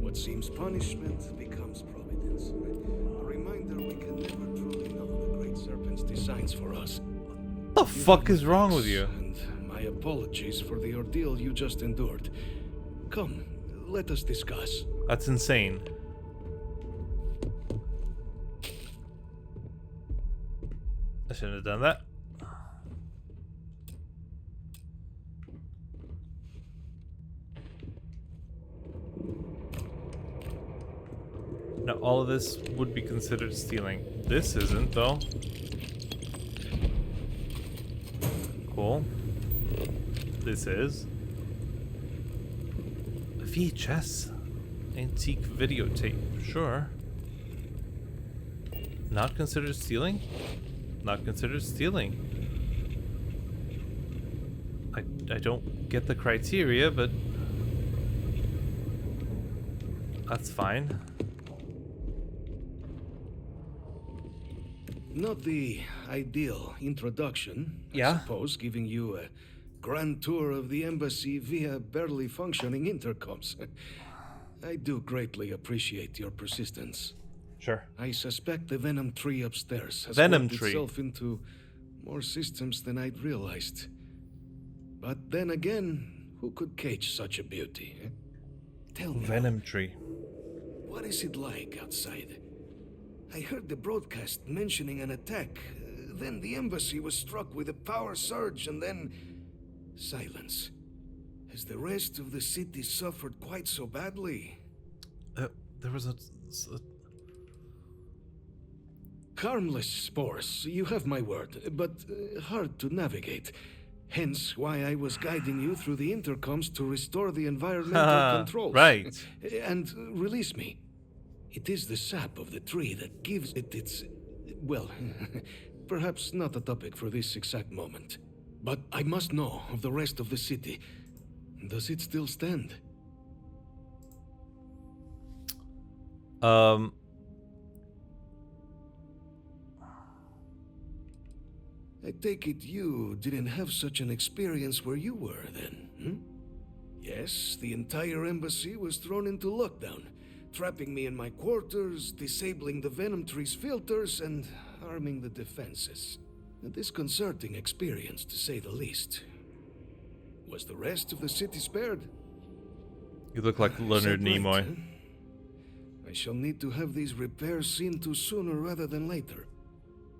what seems punishment becomes providence. A reminder we can never truly know the great serpent's designs for us. What the fuck is wrong with you? And my my apologies for the ordeal you just endured. Come, let us discuss. That's insane. I shouldn't have done that. Now, all of this would be considered stealing. This isn't, though. Cool. This is a VHS antique videotape. Sure. Not considered stealing? Not considered stealing. I don't get the criteria, but that's fine. Not the ideal introduction, Yeah. I suppose, giving you a grand tour of the embassy via barely functioning intercoms. I do greatly appreciate your persistence. Sure. I suspect the Venom tree upstairs has Venom worked tree. itself into more systems than I'd realized. But then again, who could cage such a beauty? Eh? Tell me, Venom tree. what is it like outside? I heard the broadcast mentioning an attack. Then the embassy was struck with a power surge, and then silence. Has the rest of the city suffered quite so badly? There was a harmless spores, you have my word, but hard to navigate. Hence why I was guiding you through the intercoms to restore the environmental controls. Right. And release me. It is the sap of the tree that gives it its... well, perhaps not a topic for this exact moment. But I must know of the rest of the city. Does it still stand? I take it you didn't have such an experience where you were then, hmm? Yes, the entire embassy was thrown into lockdown, trapping me in my quarters, disabling the Venom tree's filters, and arming the defenses. A disconcerting experience, to say the least. Was the rest of the city spared? You look like Leonard Is that right, Nimoy. huh? I shall need to have these repairs seen to sooner rather than later.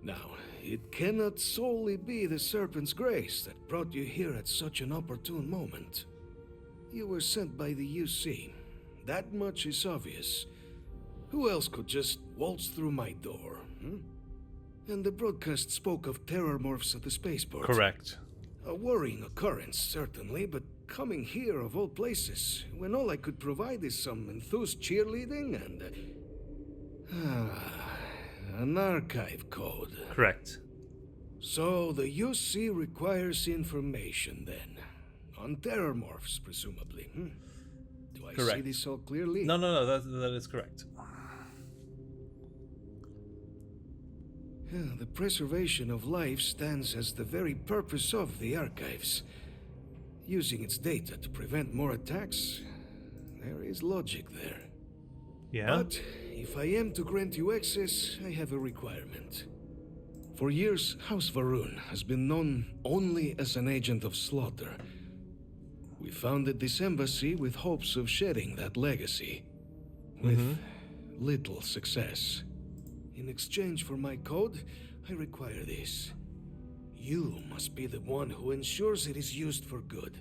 Now, it cannot solely be the Serpent's grace that brought you here at such an opportune moment. You were sent by the UC. That much is obvious. Who else could just waltz through my door? Hmm? And the broadcast spoke of terror morphs at the spaceport. Correct. A worrying occurrence, certainly, but coming here of all places, when all I could provide is some enthused cheerleading and... an archive code. Correct. So the UC requires information, then. On terror morphs, presumably. Hmm? Do I Correct. see this all clearly? No, that is correct. The preservation of life stands as the very purpose of the archives. Using its data to prevent more attacks, there is logic there. Yeah? But if I am to grant you access, I have a requirement. For years, House Varun has been known only as an agent of slaughter. We founded this embassy with hopes of shedding that legacy. With little success. In exchange for my code, I require this. You must be the one who ensures it is used for good.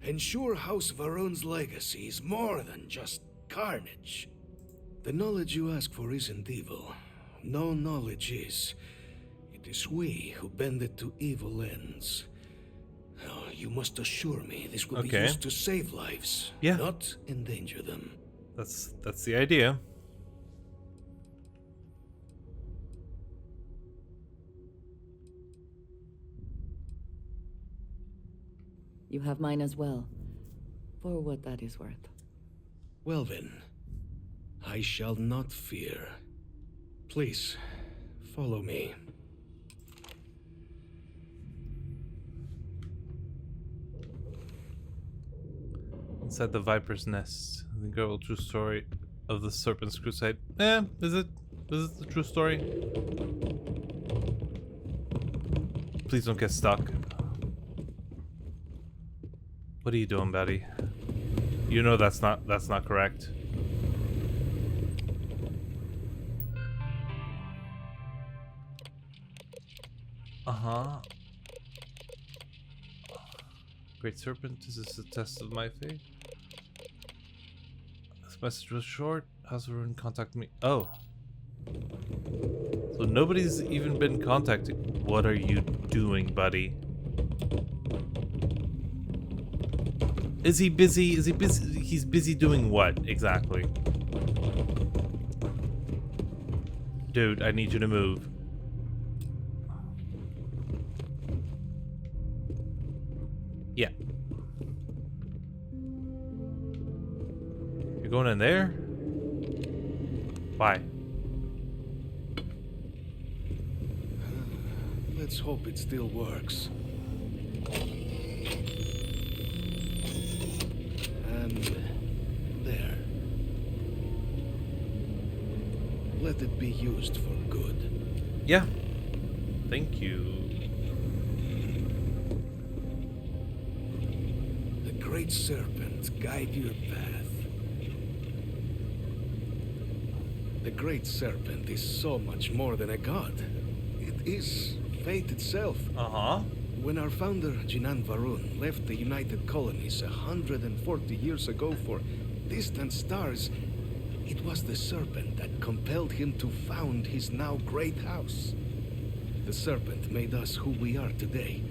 Ensure House Varun's legacy is more than just carnage. The knowledge you ask for isn't evil. No knowledge is. It is we who bend it to evil ends. Now, you must assure me this will be used to save lives, not endanger them. That's the idea. You have mine as well, for what that is worth. Well then, I shall not fear. Please, follow me. Inside the Viper's Nest, the incredible true story of the Serpent's Crusade. Is it the true story? Please don't get stuck. What are you doing, buddy? You know that's not correct. Uh-huh. Great Serpent, this is a test of my faith. This message was short. House of Ruin contact me. Oh. So nobody's even been contacted. What are you doing, buddy? Is he busy? Is he busy? He's busy doing what exactly? Dude, I need you to move. Yeah. You're going in there? Why? Let's hope it still works. And there. Let it be used for good. Yeah. Thank you. The Great Serpent guide your path. The Great Serpent is so much more than a god. It is fate itself. Uh-huh. When our founder, Jinan Varun, left the United Colonies 140 years ago for distant stars, it was the Serpent that compelled him to found his now great house. The Serpent made us who we are today.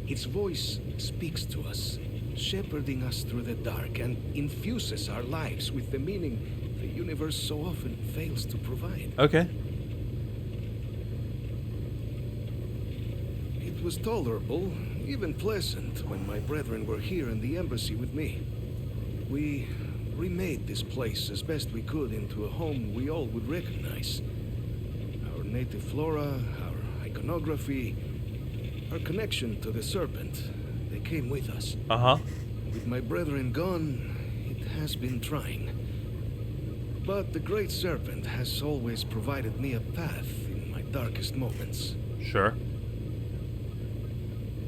Its voice speaks to us, shepherding us through the dark, and infuses our lives with the meaning the universe so often fails to provide. Okay. It was tolerable, even pleasant, when my brethren were here in the embassy with me. We remade this place as best we could into a home we all would recognize. Our native flora, our iconography, our connection to the Serpent, they came with us. Uh-huh. With my brethren gone, it has been trying. But the Great Serpent has always provided me a path in my darkest moments. Sure.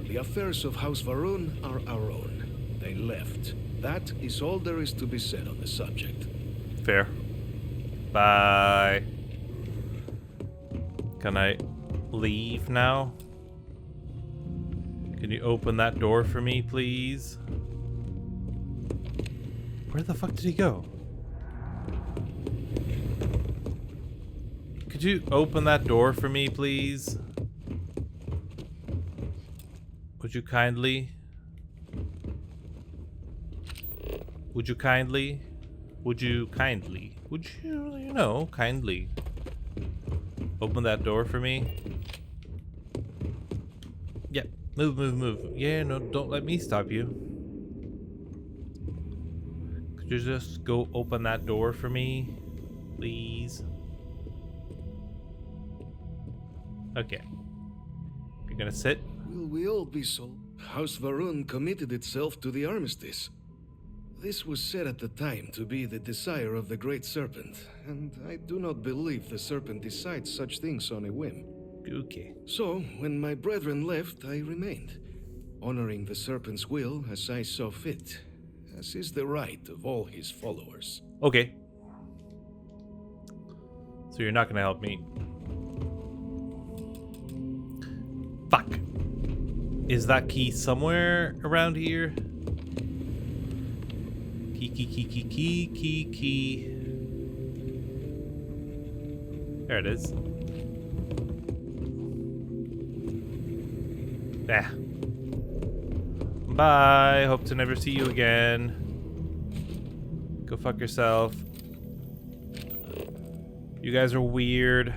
The affairs of House Varun are our own. They left. That is all there is to be said on the subject. Fair. Bye. Can I leave now? Can you open that door for me, please? Where the fuck did he go? Could you open that door for me, please? Would you kindly? Would you kindly? Would you kindly? Would you, you know, kindly open that door for me? Yep. Move, move, move. Yeah, no, don't let me stop you. Could you just go open that door for me? Please? Okay. You're gonna sit? Will we all be so? House Varun committed itself to the armistice. This was said at the time to be the desire of the Great Serpent, and I do not believe the Serpent decides such things on a whim. Okay. So, when my brethren left, I remained, honoring the Serpent's will as I saw fit, as is the right of all his followers. Okay. So you're not gonna help me. Fuck. Is that key somewhere around here? Key. There it is. Ah. Bye. Hope to never see you again. Go fuck yourself. You guys are weird.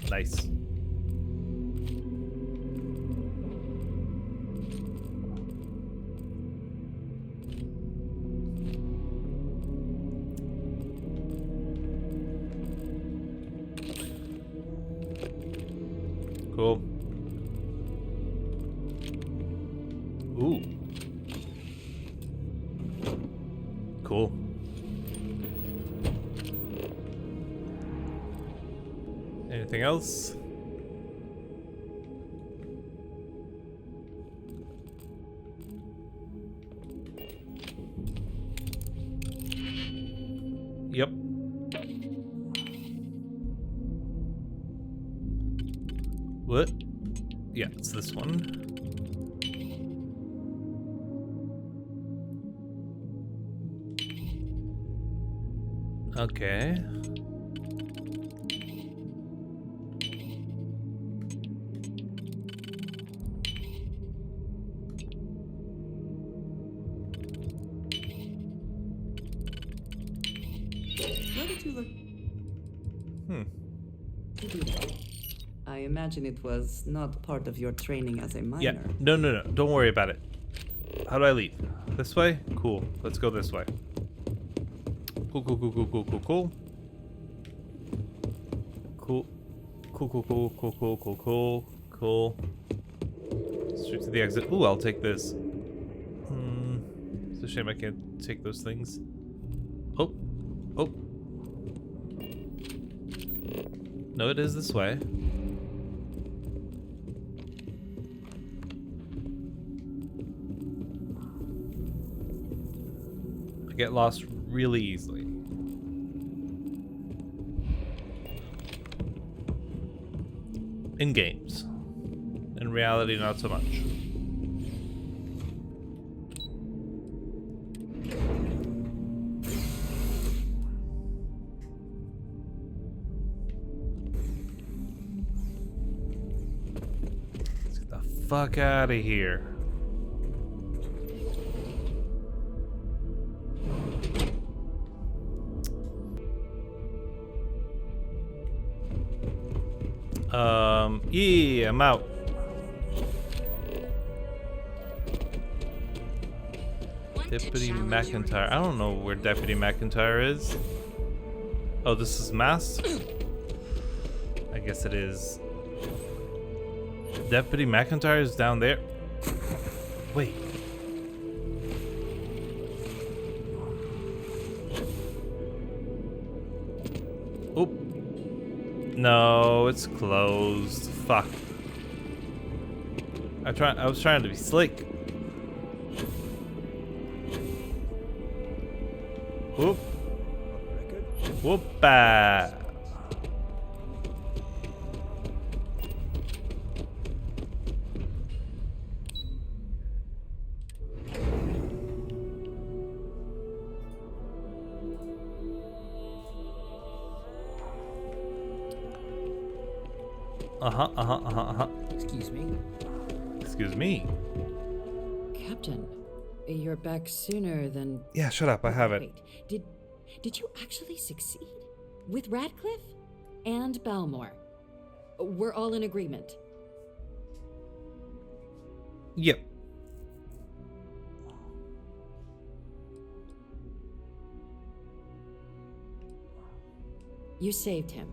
Nice. Cool. Ooh. Cool. Anything else? Yep. What? Yeah, it's this one. Okay. Where did you learn to do that? I imagine it was not part of your training as a miner. Yeah. No. Don't worry about it. How do I leave? This way? Cool. Let's go this way. Cool. Cool. Straight to the exit. Ooh, I'll take this. It's a shame I can't take those things. Oh. No, it is this way. I get lost really easily. In games. In reality, not so much. Let's get the fuck out of here. Yeah, I'm out. Deputy McIntyre. I don't know where Deputy McIntyre is. Oh, this is Mast? I guess it is. Deputy McIntyre is down there. Wait. Oh. No, it's closed. Fuck. I was trying to be slick. Whoop. Whoop-a. Excuse me. Excuse me. Captain, you're back sooner than... Yeah, shut up. I have it. Wait, did you actually succeed? With Radcliffe? And Balmore? We're all in agreement. Yep. You saved him.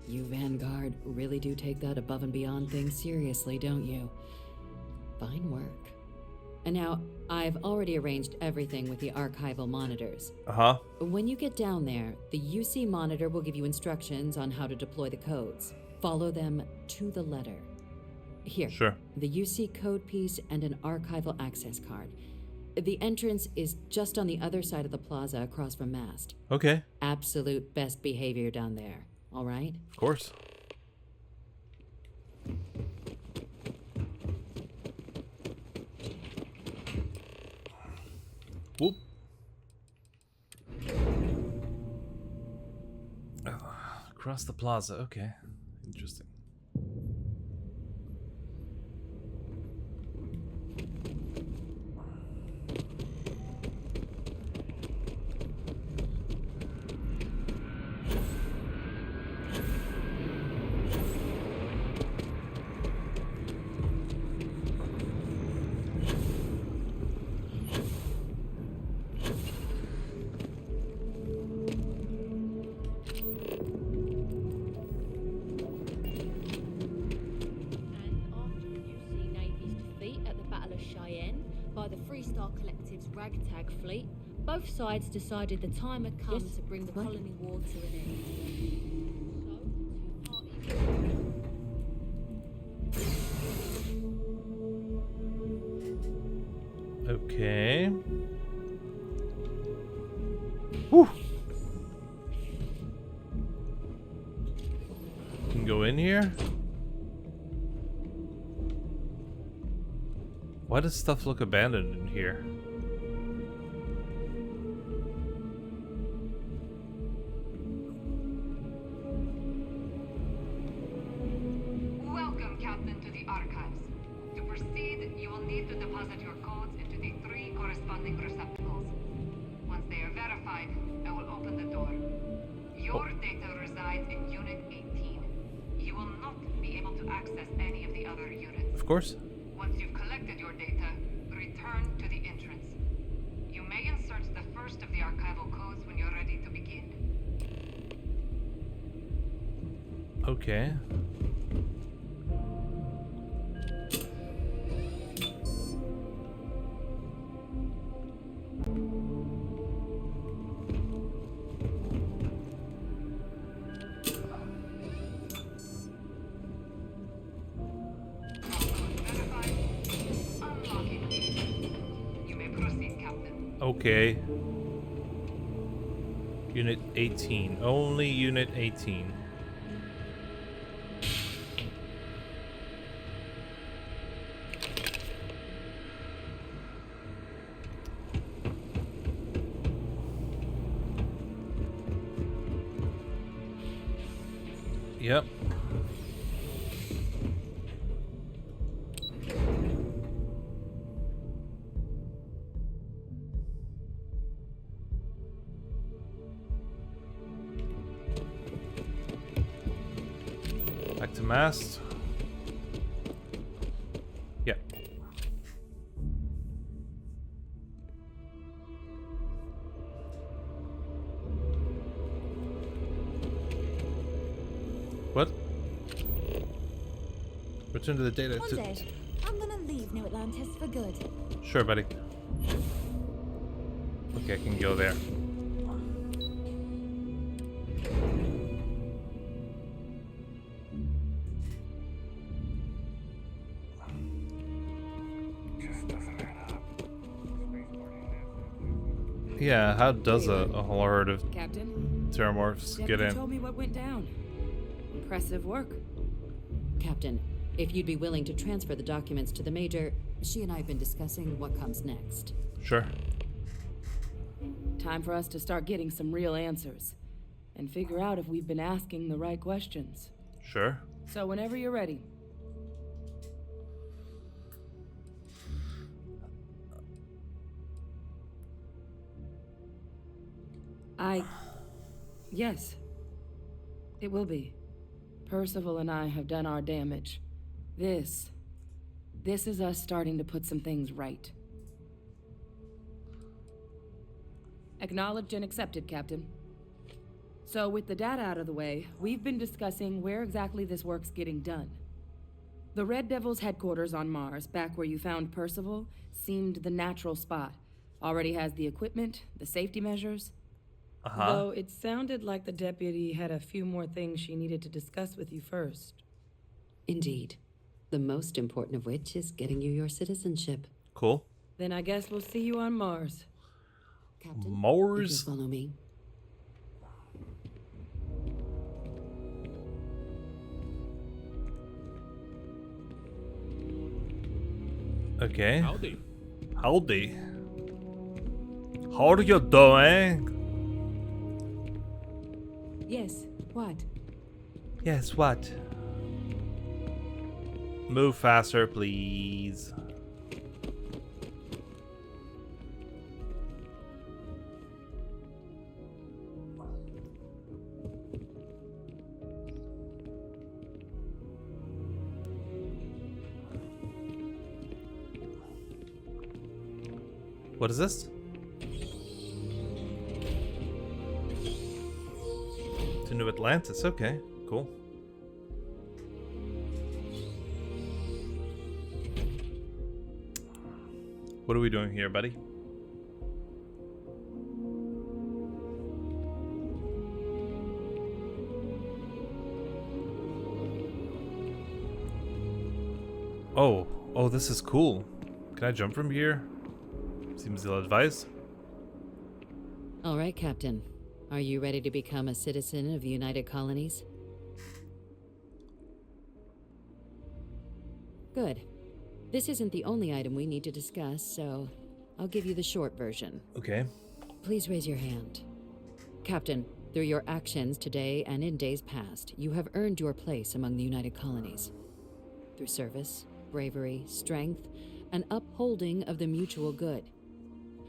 You Vanguard really do take that above and beyond thing seriously, don't you? Fine work. And now, I've already arranged everything with the archival monitors. Uh-huh. When you get down there, the UC monitor will give you instructions on how to deploy the codes. Follow them to the letter. Here. Sure. The UC code piece and an archival access card. The entrance is just on the other side of the plaza across from Mast. Okay. Absolute best behavior down there. All right? Of course. Whoop. Across the plaza. Okay. Interesting. Ragtag fleet, both sides decided the time had come to bring the colony war to an end. Okay. Whew. Why does stuff look abandoned in here? Welcome, Captain, to the archives. To proceed, you will need to deposit your codes into the 3 corresponding receptacles. Once they are verified, I will open the door. Your data resides in Unit 18. You will not be able to access any of the other units. Of course. Once you've collected your data, return to the entrance. You may insert the first of the archival codes when you're ready to begin. Okay. Okay. Unit 18. Only Unit 18. Yep. Back to mast. Yeah. What? Return to the data. One day, I'm gonna leave New Atlantis for good. Sure, buddy. Okay, I can go there. Yeah, how does a whole herd of Captain? Terramorphs get in? Told me what went down. Impressive work. Captain, if you'd be willing to transfer the documents to the Major, she and I have been discussing what comes next. Sure. Time for us to start getting some real answers. And figure out if we've been asking the right questions. Sure. So whenever you're ready. Yes. It will be. Percival and I have done our damage. This is us starting to put some things right. Acknowledged and accepted, Captain. So with the data out of the way, we've been discussing where exactly this work's getting done. The Red Devil's headquarters on Mars, back where you found Percival, seemed the natural spot. Already has the equipment, the safety measures. Though it sounded like the deputy had a few more things she needed to discuss with you first. Indeed. The most important of which is getting you your citizenship. Cool. Then I guess we'll see you on Mars. Captain, Mars? if you'll follow me. Okay. Howdy. Howdy. How are you doing? Yes, what? Yes, what? Move faster, please. What is this? To New Atlantis. Okay, cool. What are we doing here, buddy? Oh, this is cool. Can I jump from here? Seems ill-advised. All right, Captain. Are you ready to become a citizen of the United Colonies? Good. This isn't the only item we need to discuss, so I'll give you the short version. Okay. Please raise your hand. Captain, through your actions today and in days past, you have earned your place among the United Colonies. Through service, bravery, strength, and upholding of the mutual good.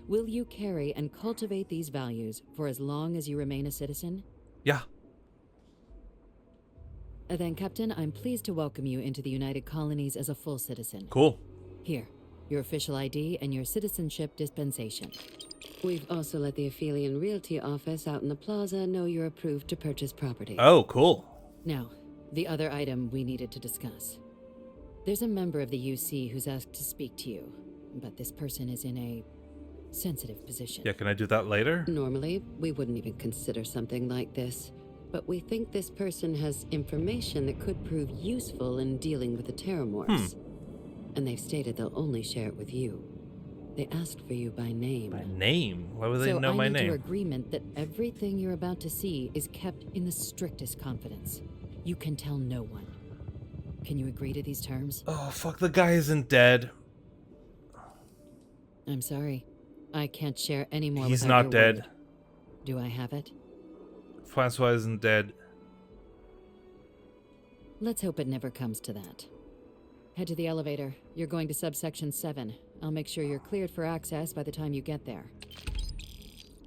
Will you carry and cultivate these values for as long as you remain a citizen? Yeah. Then, Captain, I'm pleased to welcome you into the United Colonies as a full citizen. Cool. Here, your official ID and your citizenship dispensation. We've also let the Aphelion Realty office out in the plaza know you're approved to purchase property. Oh, cool. Now, the other item we needed to discuss. There's a member of the UC who's asked to speak to you, but this person is in a sensitive position. Yeah, can I do that later? Normally, we wouldn't even consider something like this, but we think this person has information that could prove useful in dealing with the Terramorphs. And they've stated they'll only share it with you. They asked for you by name. By name? Why would they know my I need name? your agreement that everything you're about to see is kept in the strictest confidence. You can tell no one. Can you agree to these terms? Oh, fuck, the guy isn't dead. I'm sorry. I can't share any more. He's without not your dead. word. Do I have it? Francois isn't dead. Let's hope it never comes to that. Head to the elevator. You're going to subsection 7. I'll make sure you're cleared for access by the time you get there.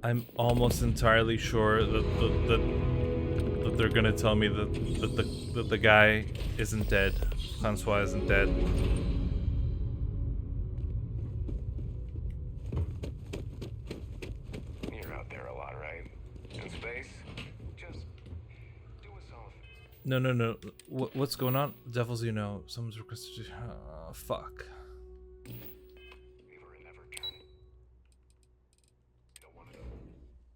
I'm almost entirely sure that they're gonna tell me that the guy isn't dead. Francois isn't dead. You're out there a lot, right? In space? Just do us all. No. What's going on? Devils, you know. Someone's requested. Fuck.